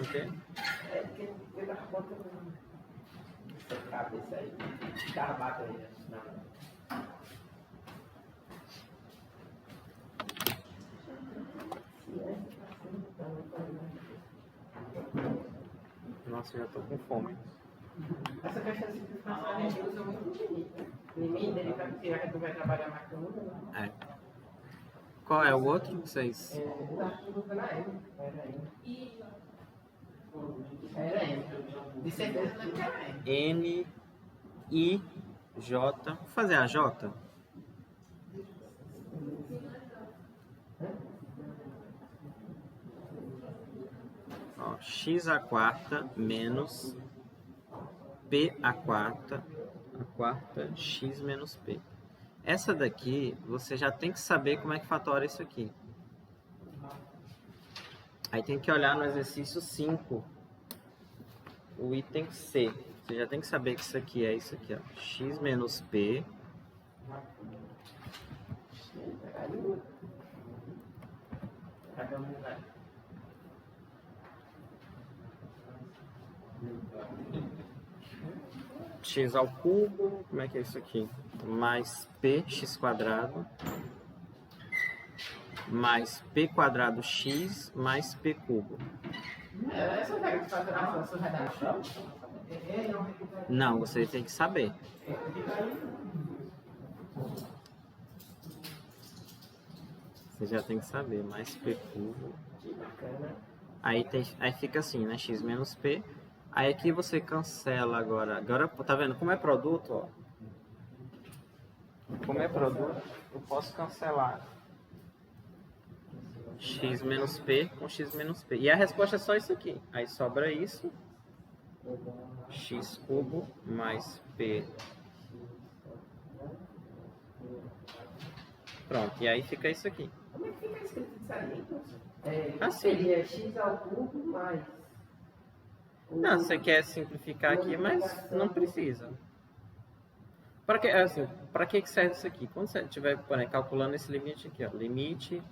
Ok? É porque eu tava botando essa cabeça aí, carbata aí, não. Nossa, já tô com fome. Essa questão de simplificação a gente usa muito no limite, né? Limite, ele vai tirar que tu vai trabalhar mais com número, né? É. Qual é o outro que vocês... Eu tava colocando a M. Era M. De certeza não era M. N, I, J. Vou fazer a J? Ó, x à quarta menos p à quarta, x menos p. Essa daqui, você já tem que saber como é que fatora isso aqui. Aí tem que olhar no exercício 5, o item C. Você já tem que saber que isso aqui é isso aqui, ó. X menos P x ao cubo, como é que é isso aqui? Mais px quadrado mais p quadrado x mais p cubo. Essa regra de faturação, essa redação? Não, você tem que saber. Você já tem que saber, mais p cubo. Aí fica assim, né? X menos p. Aí aqui você cancela agora. Agora, tá vendo? Como é produto, ó. Como é produto, eu posso cancelar x menos p com x menos p. E a resposta é só isso aqui. Aí sobra isso. X cubo mais p. Pronto, e aí fica isso aqui. Como é que fica escrito isso ali? Assim. Seria x ao cubo mais... Não, você quer simplificar aqui, mas não precisa. Para que, assim, para que serve isso aqui? Quando você estiver calculando esse limite aqui, ó, limite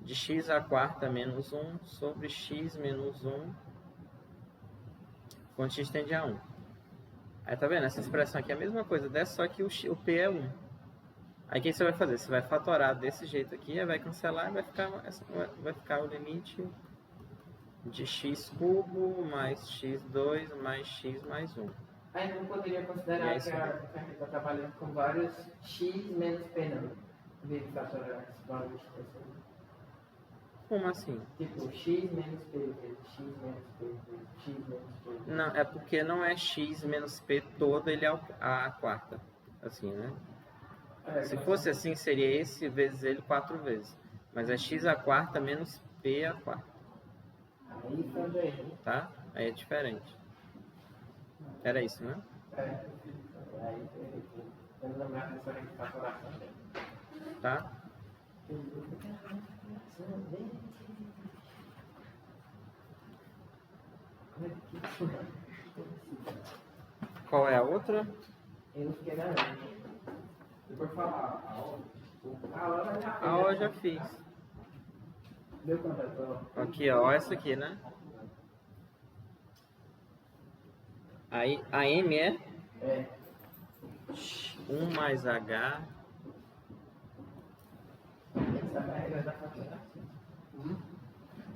de x à quarta menos 1 sobre x menos 1 quando x tende a 1. Aí tá vendo? Essa expressão aqui é a mesma coisa dessa, só que o p é 1. Aí o que você vai fazer? Você vai fatorar desse jeito aqui, aí vai cancelar e vai ficar o limite de x cubo mais x2 mais x mais 1. Aí não poderia considerar que a gente está trabalhando com vários x menos p, não? Em vez de fatorar esse valor de expressão. Como assim? Tipo, x menos p vezes x menos p vezes x menos p. Não, é porque não é x menos p todo, ele é a quarta. Assim, né? Se fosse assim, seria esse vezes ele 4 vezes. Mas é x à quarta menos p à quarta. Aí quando eu errei, Tá? Aí é diferente. Era isso, né? aí eu errei. Eu não lembro a pessoa que faz oração dele. Tá? Qual é a outra? Eu não fiquei na depois falar a hora. A O eu já fiz. Deu conta, Aqui, ó. Essa aqui, né? Aí a M é É. 1 mais H Essa regra da faculdade.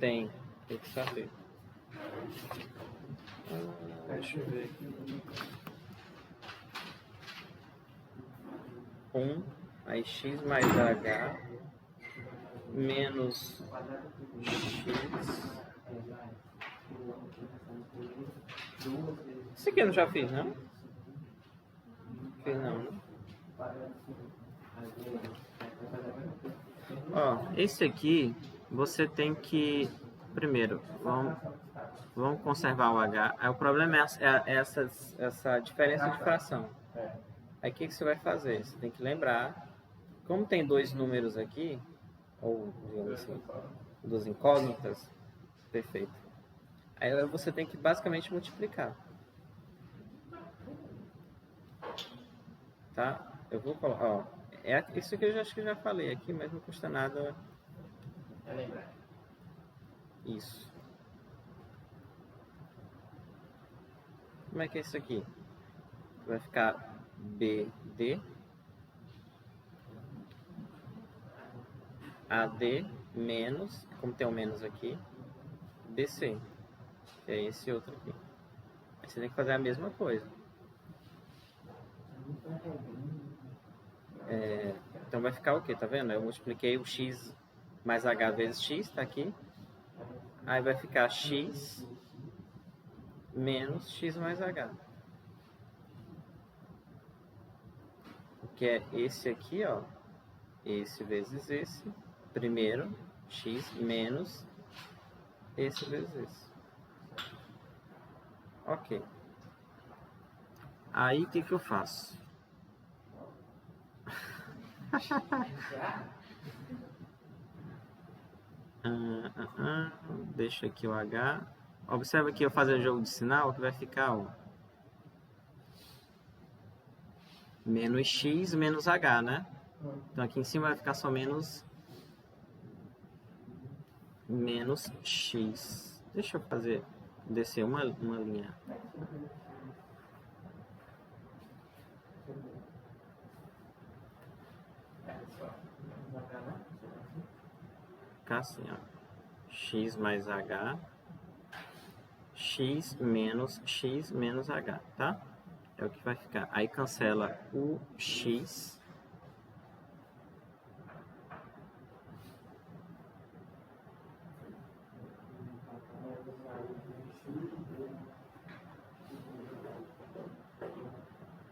tem que saber. Deixa eu ver aqui. 1, aí x mais H menos x. Isso aqui eu não já fiz, não? Fiz não, né? Ó, esse aqui você tem que... Primeiro, vamos conservar o H. Aí o problema é essa diferença de fração. Aí o que você vai fazer? Você tem que lembrar, como tem dois números aqui, ou digamos assim, duas incógnitas, perfeito. Aí você tem que basicamente multiplicar. Tá? Eu vou colocar, ó, isso aqui eu acho que eu já falei aqui, mas não custa nada. É lembrar. Isso. Como é que é isso aqui? Vai ficar BD AD menos, como tem um menos aqui, BC, que é esse outro aqui. Aí você tem que fazer a mesma coisa. Então vai ficar o quê? Tá vendo? Eu multipliquei o x mais h vezes x, tá aqui. Aí vai ficar x menos x mais h. Que é esse aqui, ó. Esse vezes esse. Primeiro, x menos esse vezes esse. Ok. Aí o que eu faço? Deixa aqui o H. Observa que eu fazer o jogo de sinal que vai ficar ó, menos x menos H, né? Então aqui em cima vai ficar só menos x. Deixa eu fazer, descer uma linha. Ficar assim, ó. X mais H. X menos H, tá? É o que vai ficar. Aí cancela o x.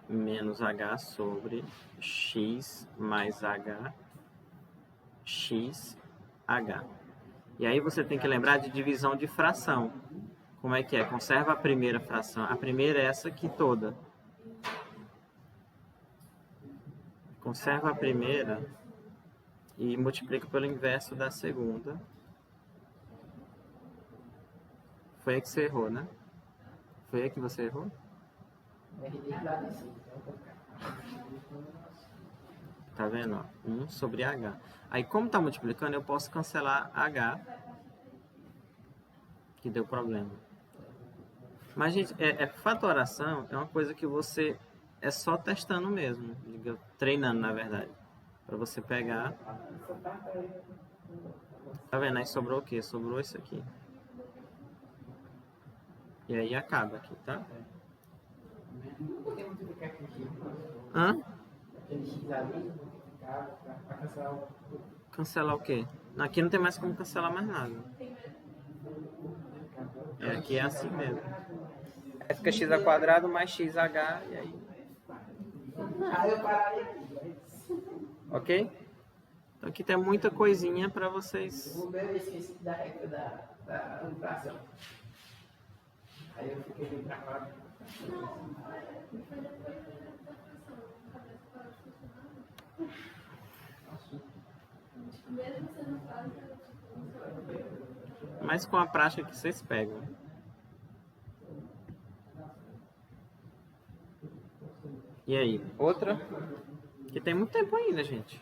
Menos H sobre x mais H, x, H. E aí você tem que lembrar de divisão de fração. Como é que é? Conserva a primeira fração. A primeira é essa aqui toda. Conserva a primeira e multiplica pelo inverso da segunda. Foi aí que você errou, né? Foi aí que você errou? Tá vendo? Ó? 1 sobre H. Aí, como tá multiplicando, eu posso cancelar H, que deu problema. Mas, gente, fatoração é uma coisa que você é só testando mesmo, treinando, na verdade. Pra você pegar. Tá vendo? Aí sobrou o quê? Sobrou isso aqui. E aí acaba aqui, tá? Hã? Cancelar o quê? Aqui não tem mais como cancelar mais nada. Aqui é assim mesmo. Aí fica x ao quadrado mais xh e aí... Aí eu parei aqui. Ok? Então aqui tem muita coisinha para vocês. O meu eu esqueci da regra da inflação. Aí eu fiquei bem travado. Mas com a prática que vocês pegam. E aí, outra? Que tem muito tempo ainda, gente.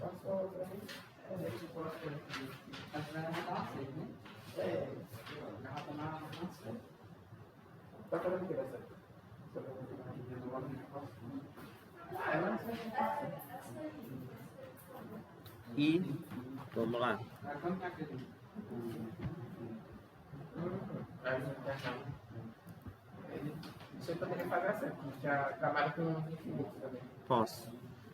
E vamos lá. Você poderia fazer assim, já trabalha com infinitos também. Posso.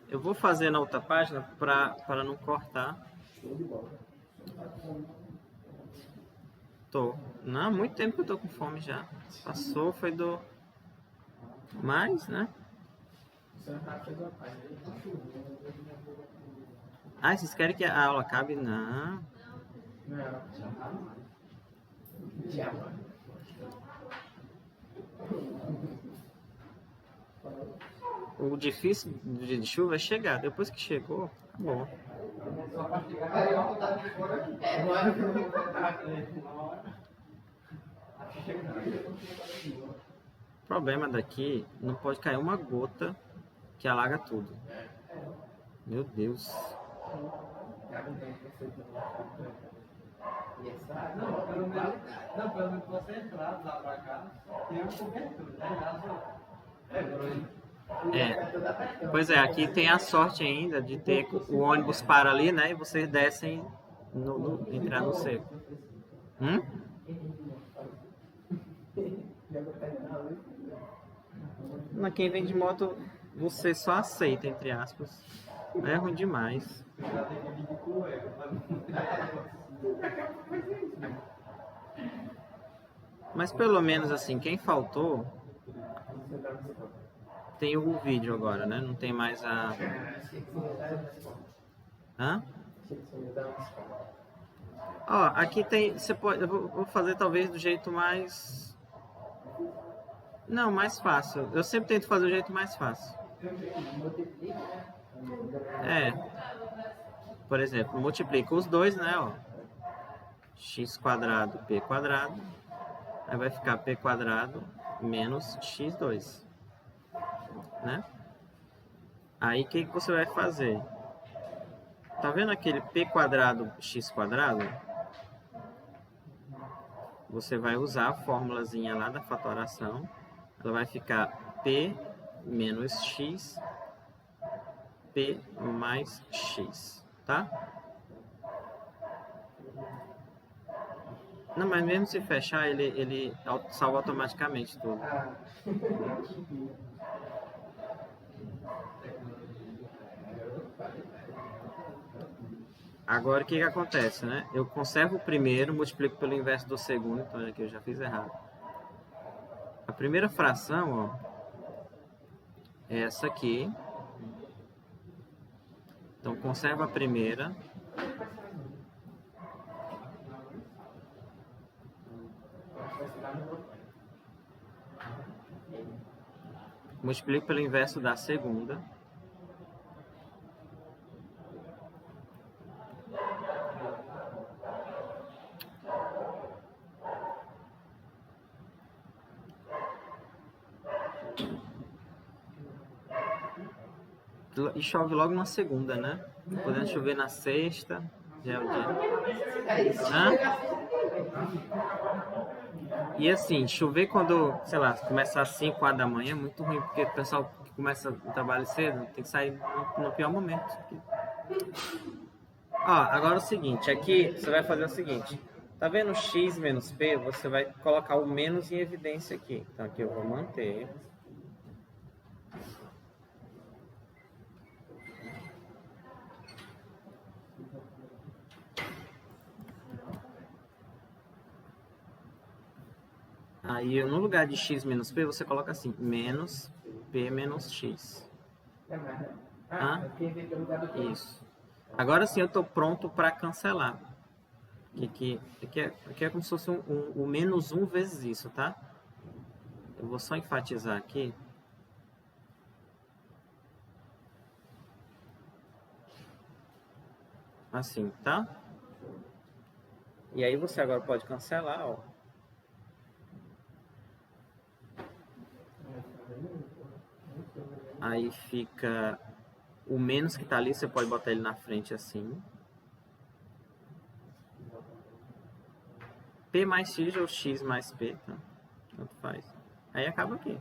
Eu vou fazer na outra página para não cortar. Tô. Não, há muito tempo que eu tô com fome já. Passou, foi do... Mais, né? Você não tá fazendo uma página. Ah, vocês querem que a aula acabe? Não. Não. Tchau. O difícil do dia de chuva é chegar. Depois que chegou, acabou. Só para chegar aí, eu vou botar de fora aqui. Não é o que eu vou contar. O problema daqui, não pode cair uma gota que alaga tudo. Meu Deus. Não, pelo menos você entrar lá para cá, tem uma cobertura, né? Pois é, aqui tem a sorte ainda de ter o ônibus para ali, né? E vocês descem entrar no seco. Mas quem vem de moto, você só aceita, entre aspas. É ruim demais. Mas pelo menos assim, quem faltou tem o vídeo agora, né? Não tem mais a... Hã? Ó, aqui tem... Você pode... Eu vou fazer talvez do jeito mais... Não, mais fácil. Eu sempre tento fazer do jeito mais fácil. Por exemplo, multiplica os dois, né? Ó. X quadrado, P quadrado. Aí vai ficar P quadrado menos X2. Né? Aí o que você vai fazer? Tá vendo aquele P quadrado X quadrado? Você vai usar a formulazinha lá da fatoração. Ela vai ficar P menos X, P mais X, tá? Não, mas mesmo se fechar, ele salva automaticamente tudo. Agora o que acontece, né? Eu conservo o primeiro, multiplico pelo inverso do segundo, então aqui eu já fiz errado. A primeira fração, ó, é essa aqui. Então conserva a primeira. Multiplico pelo inverso da segunda. E chove logo na segunda, né? Podendo chover na sexta, já é o dia. E assim, chover quando, sei lá, começar às 5, 4 da manhã é muito ruim, porque o pessoal que começa o trabalho cedo tem que sair no pior momento. Ó, agora é o seguinte, aqui você vai fazer o seguinte. Tá vendo x menos p? Você vai colocar o menos em evidência aqui. Então aqui eu vou manter. Aí no lugar de x menos p, você coloca assim, menos p menos x. Quem vem pelo lugar do Isso. Agora sim eu estou pronto para cancelar. Aqui é como se fosse o menos 1 vezes isso, tá? Eu vou só enfatizar aqui. Assim, tá? E aí você agora pode cancelar, ó. Aí fica o menos que tá ali, você pode botar ele na frente assim. P mais X ou X mais P, tá? Tanto faz. Aí acaba aqui.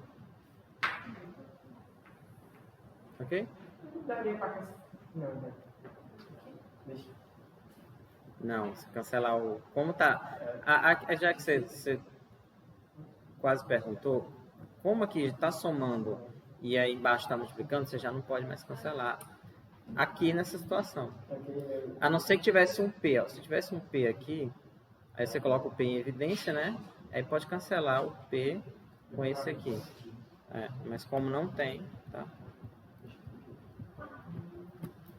Ok? Não daria pra cancelar. Não, né? Deixa. Não, se cancelar o... Como tá... já que você quase perguntou, como aqui está somando e aí embaixo está multiplicando, você já não pode mais cancelar aqui nessa situação. A não ser que tivesse um P. Ó. Se tivesse um P aqui, aí você coloca o P em evidência, né? Aí pode cancelar o P com esse aqui. Mas como não tem, tá?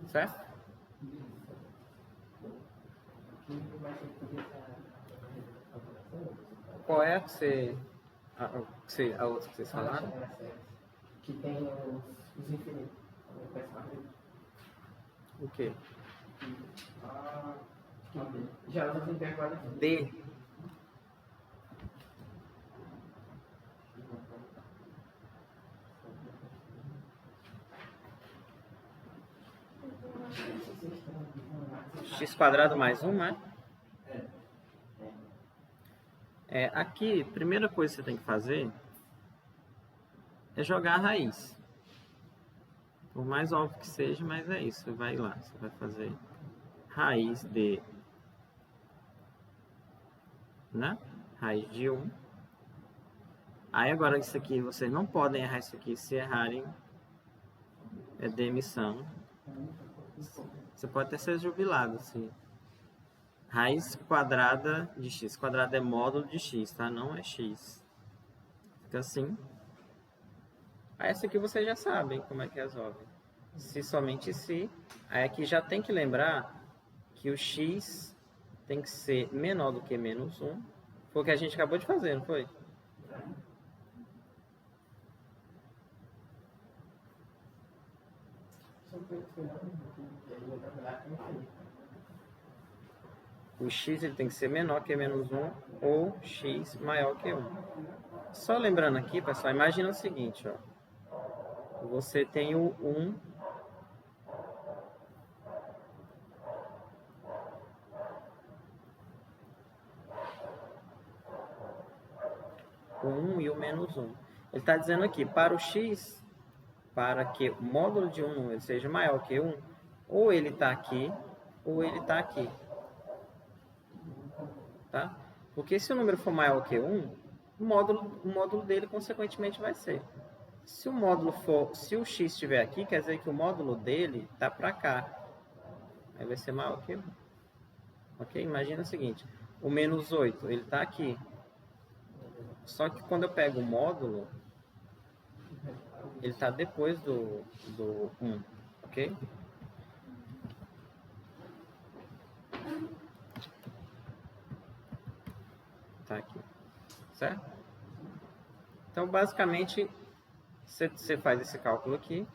Certo? Qual é a outra que vocês falaram? Que tem os infinitos. O quê? Já usa os intervalos. D. X quadrado mais 1, né? Aqui, primeira coisa que você tem que fazer é jogar a raiz. Por mais óbvio que seja, mas é isso. Você vai lá, você vai fazer raiz de... né? Raiz de 1. Aí agora isso aqui, vocês não podem errar isso aqui. Se errarem, é demissão. Você pode até ser jubilado, assim. Raiz quadrada de x. Quadrado é módulo de x, tá? Não é x. Fica assim. Aí essa aqui vocês já sabem como é que resolve. Se somente se. Aí aqui já tem que lembrar que o x tem que ser menor do que menos 1. Foi o que a gente acabou de fazer, não foi? O x ele tem que ser menor que menos 1 ou x maior que 1. Só lembrando aqui, pessoal, imagina o seguinte, ó. Você tem o 1 o 1 e o menos 1. Ele está dizendo aqui, para o x, para que o módulo de um número seja maior que 1, ou ele está aqui, ou ele está aqui. Tá? Porque se o número for maior que 1, o módulo dele, consequentemente, vai ser. Se o x estiver aqui, quer dizer que o módulo dele está para cá. Aí vai ser maior que 1. Ok? Imagina o seguinte, o menos 8, ele está aqui. Só que quando eu pego o módulo, ele está depois do 1, ok? Tá aqui, certo? Então, basicamente, você faz esse cálculo aqui,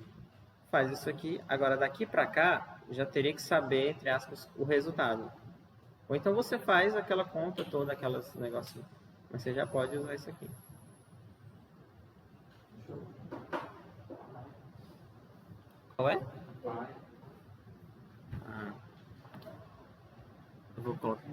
faz isso aqui. Agora, daqui para cá, já teria que saber, entre aspas, o resultado. Ou então você faz aquela conta toda, aquelas negocinhos. Mas você já pode usar isso aqui. Qual é? Eu vou colocar.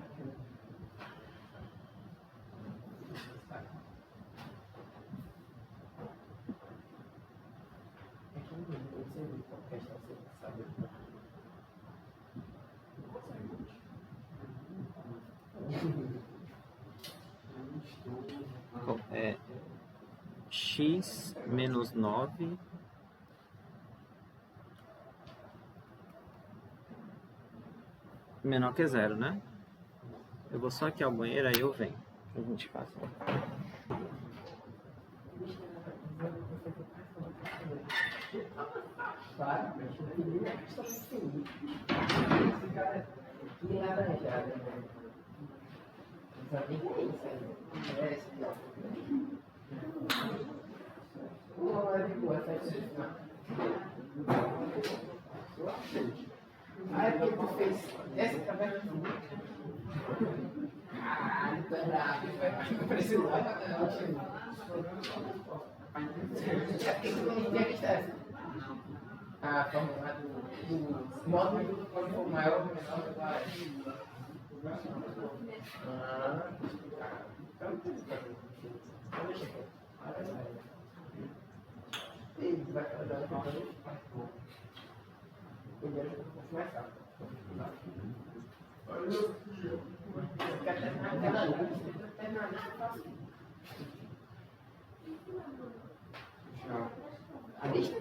X menos 9 menor que 0, né? Eu vou só aqui ao banheiro, aí eu venho. A gente faz. Claro, mas eu queria a questão de sim. Que laranjada, né? Só tem que ir isso aí. É esse aqui, ó. Não, é de boa, tá isso. Ah, é porque tu fez essa cabela. Ah, tu é bravo, vai precisar. É porque tu não tem a distância. A forma do módulo quando for maior ou menor, vai. Então deixa aqui. E vai fazer a forma primeiro mais rápido. Quer terminar aquela luz? Terminar a luz é fácil. A lista?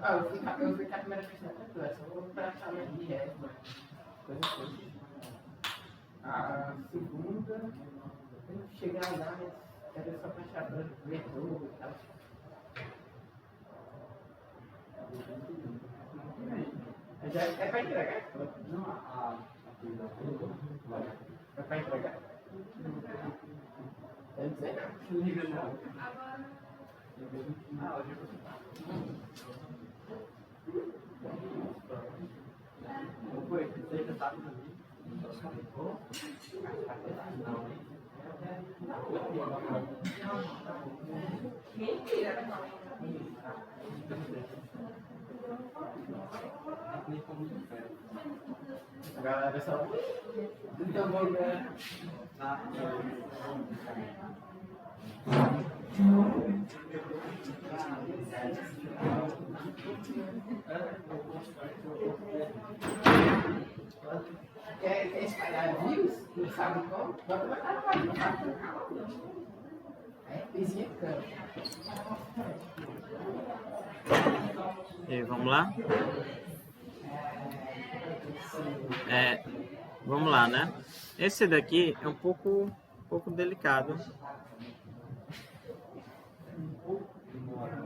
Ah, eu fui a primeira questão tranquila, só vou praticamente de resto, mas coisa assim. A segunda, eu tenho que chegar lá, mas era só pra achar metrô e tal. Já é pra entregar? Não, é pra entregar? Eu não sei não. Não foi? Você já sabe também? Galera, pessoal. Então vamos ver. Quer espalhar vírus? Não sabe como? Vamos botar na página. É, vizinha cama. E vamos lá? Vamos lá, né? Esse daqui é um pouco delicado.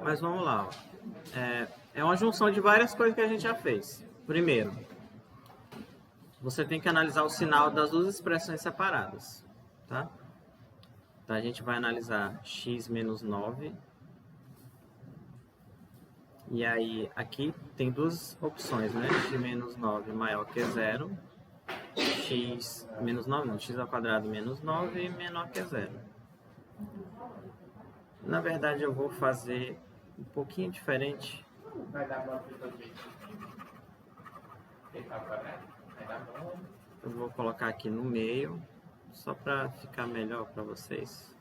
Mas vamos lá. Ó. É uma junção de várias coisas que a gente já fez. Primeiro, você tem que analisar o sinal das duas expressões separadas. Tá? Então a gente vai analisar x menos 9. E aí, aqui tem duas opções, né? X menos 9 maior que 0. X menos 9, não. X ao quadrado menos 9 menor que 0. Na verdade, eu vou fazer um pouquinho diferente. Vai dar bom para os dois. Vai dar bom. Eu vou colocar aqui no meio, só para ficar melhor para vocês.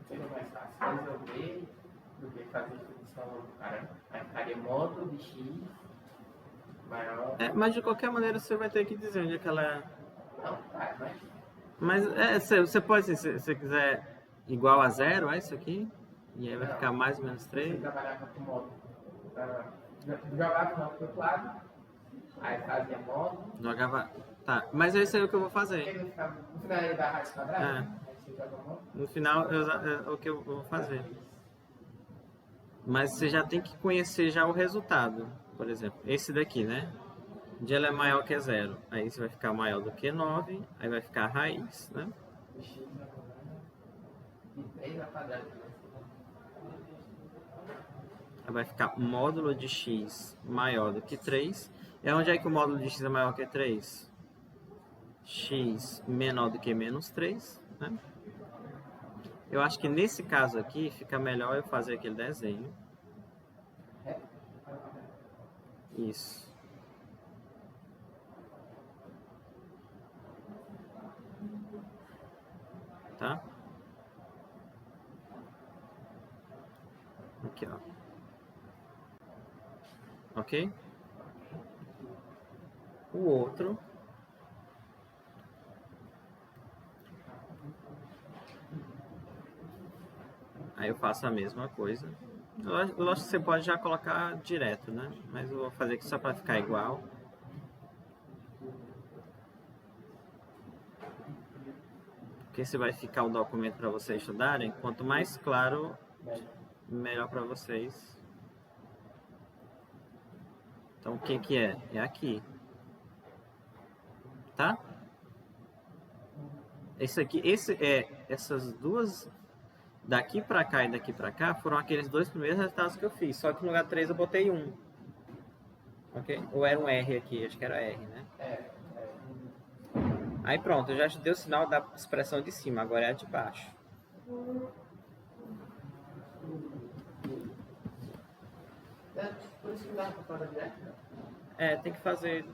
Seria mais fácil resolver do que fazer função do cara. Aí ficaria módulo de x maior. Mas de qualquer maneira você vai ter que dizer onde é que ela é. Não, vai. Mas você pode, se você quiser, igual a 0, é isso aqui? E aí vai ficar mais ou menos 3. Você trabalhava com módulo. Jogava o módulo para o outro lado, aí fazia módulo. Jogava. Tá, mas esse aí é o que eu vou fazer. No final ele dá raiz quadrada? No final é o que eu vou fazer. Mas você já tem que conhecer já o resultado. Por exemplo, esse daqui, né? Onde ela é maior que 0. Aí você vai ficar maior do que 9. Aí vai ficar a raiz, né? Aí vai ficar módulo de x maior do que 3. E onde é que o módulo de x é maior que 3? X menor do que menos 3, né? Eu acho que nesse caso aqui fica melhor eu fazer aquele desenho. Isso. Tá? Aqui, ó. Ok? o outro. Aí eu faço a mesma coisa. Lógico que você pode já colocar direto, né? Mas eu vou fazer aqui só para ficar igual. Porque se vai ficar o documento para vocês estudarem, quanto mais claro, melhor para vocês. Então o que que é? É aqui. Tá? Essas duas, daqui para cá e daqui para cá, foram aqueles dois primeiros resultados que eu fiz. Só que no lugar 3 eu botei 1. Ok? Ou era um R aqui, acho que era R, né? Aí pronto, eu já dei o sinal da expressão de cima, agora é a de baixo. Por isso que dá pra fazer direto, né? Tem que fazer.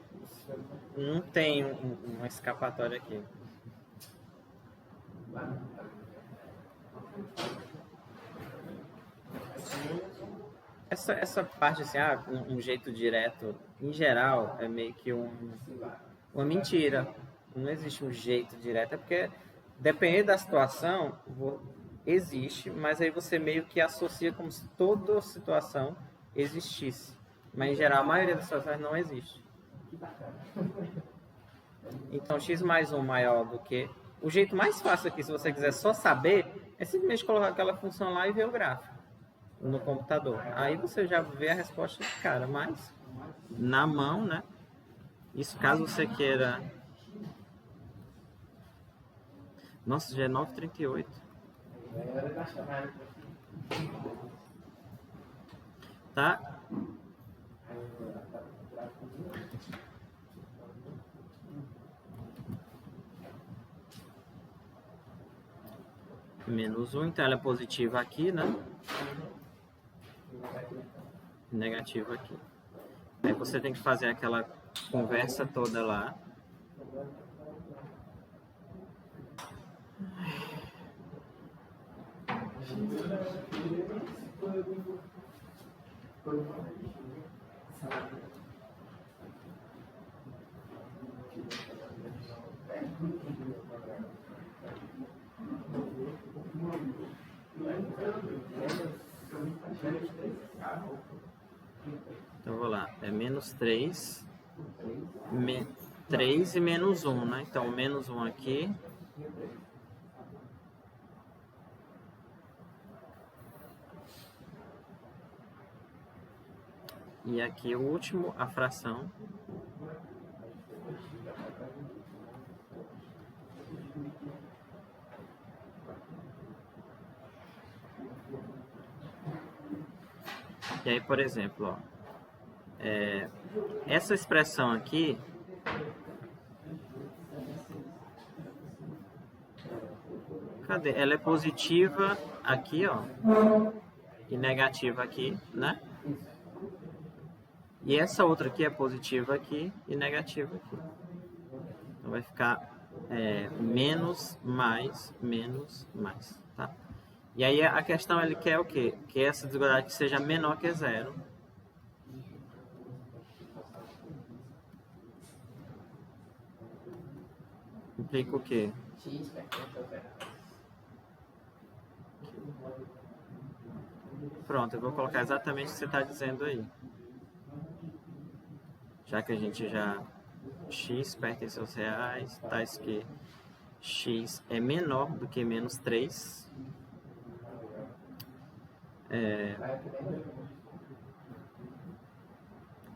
Não tem uma escapatória aqui. Essa parte assim, um jeito direto, em geral, é meio que uma mentira. Não existe um jeito direto, é porque, dependendo da situação, existe, mas aí você meio que associa como se toda situação existisse. Mas, em geral, a maioria das situações não existe. Então, x mais 1 maior do que... O jeito mais fácil aqui, se você quiser só saber, é simplesmente colocar aquela função lá e ver o gráfico no computador. Aí você já vê a resposta de cara, mas na mão, né? Isso caso você queira... Nossa, já é 9h38. Tá? Menos 1, então ela é positiva aqui, né? Negativa aqui. Aí você tem que fazer aquela conversa toda lá. Então vou lá, é menos 3, 3 e menos 1, né? Então menos 1 aqui. E aqui o último, a fração. E aí, por exemplo, ó, essa expressão aqui, cadê? Ela é positiva aqui, ó, e negativa aqui, né? E essa outra aqui é positiva aqui e negativa aqui. Então vai ficar menos, mais, tá? E aí a questão ele quer o quê? Que essa desigualdade seja menor que 0. Implica o quê? Pronto, eu vou colocar exatamente o que você está dizendo aí. Já que a gente já... x pertence aos reais, tais que x é menor do que menos 3.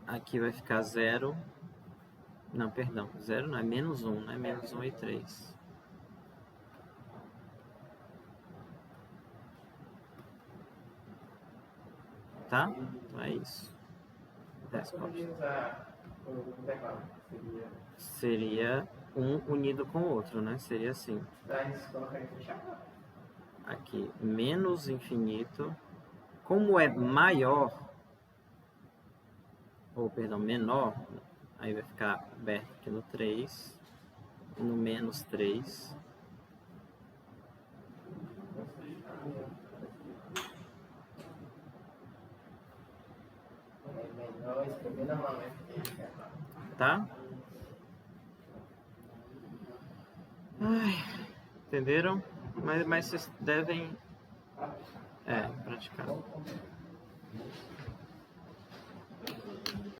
Aqui vai ficar 0. Não, perdão, 0 não, é menos 1, né? Menos 1 e 3. Tá? Então é isso. Resposta. Seria um unido com o outro, né? Seria assim. Aqui, menos infinito. Como é maior, ou perdão, menor, aí vai ficar aberto aqui no 3, no menos 3. Tá? Ai, entenderam? Mas vocês devem praticar.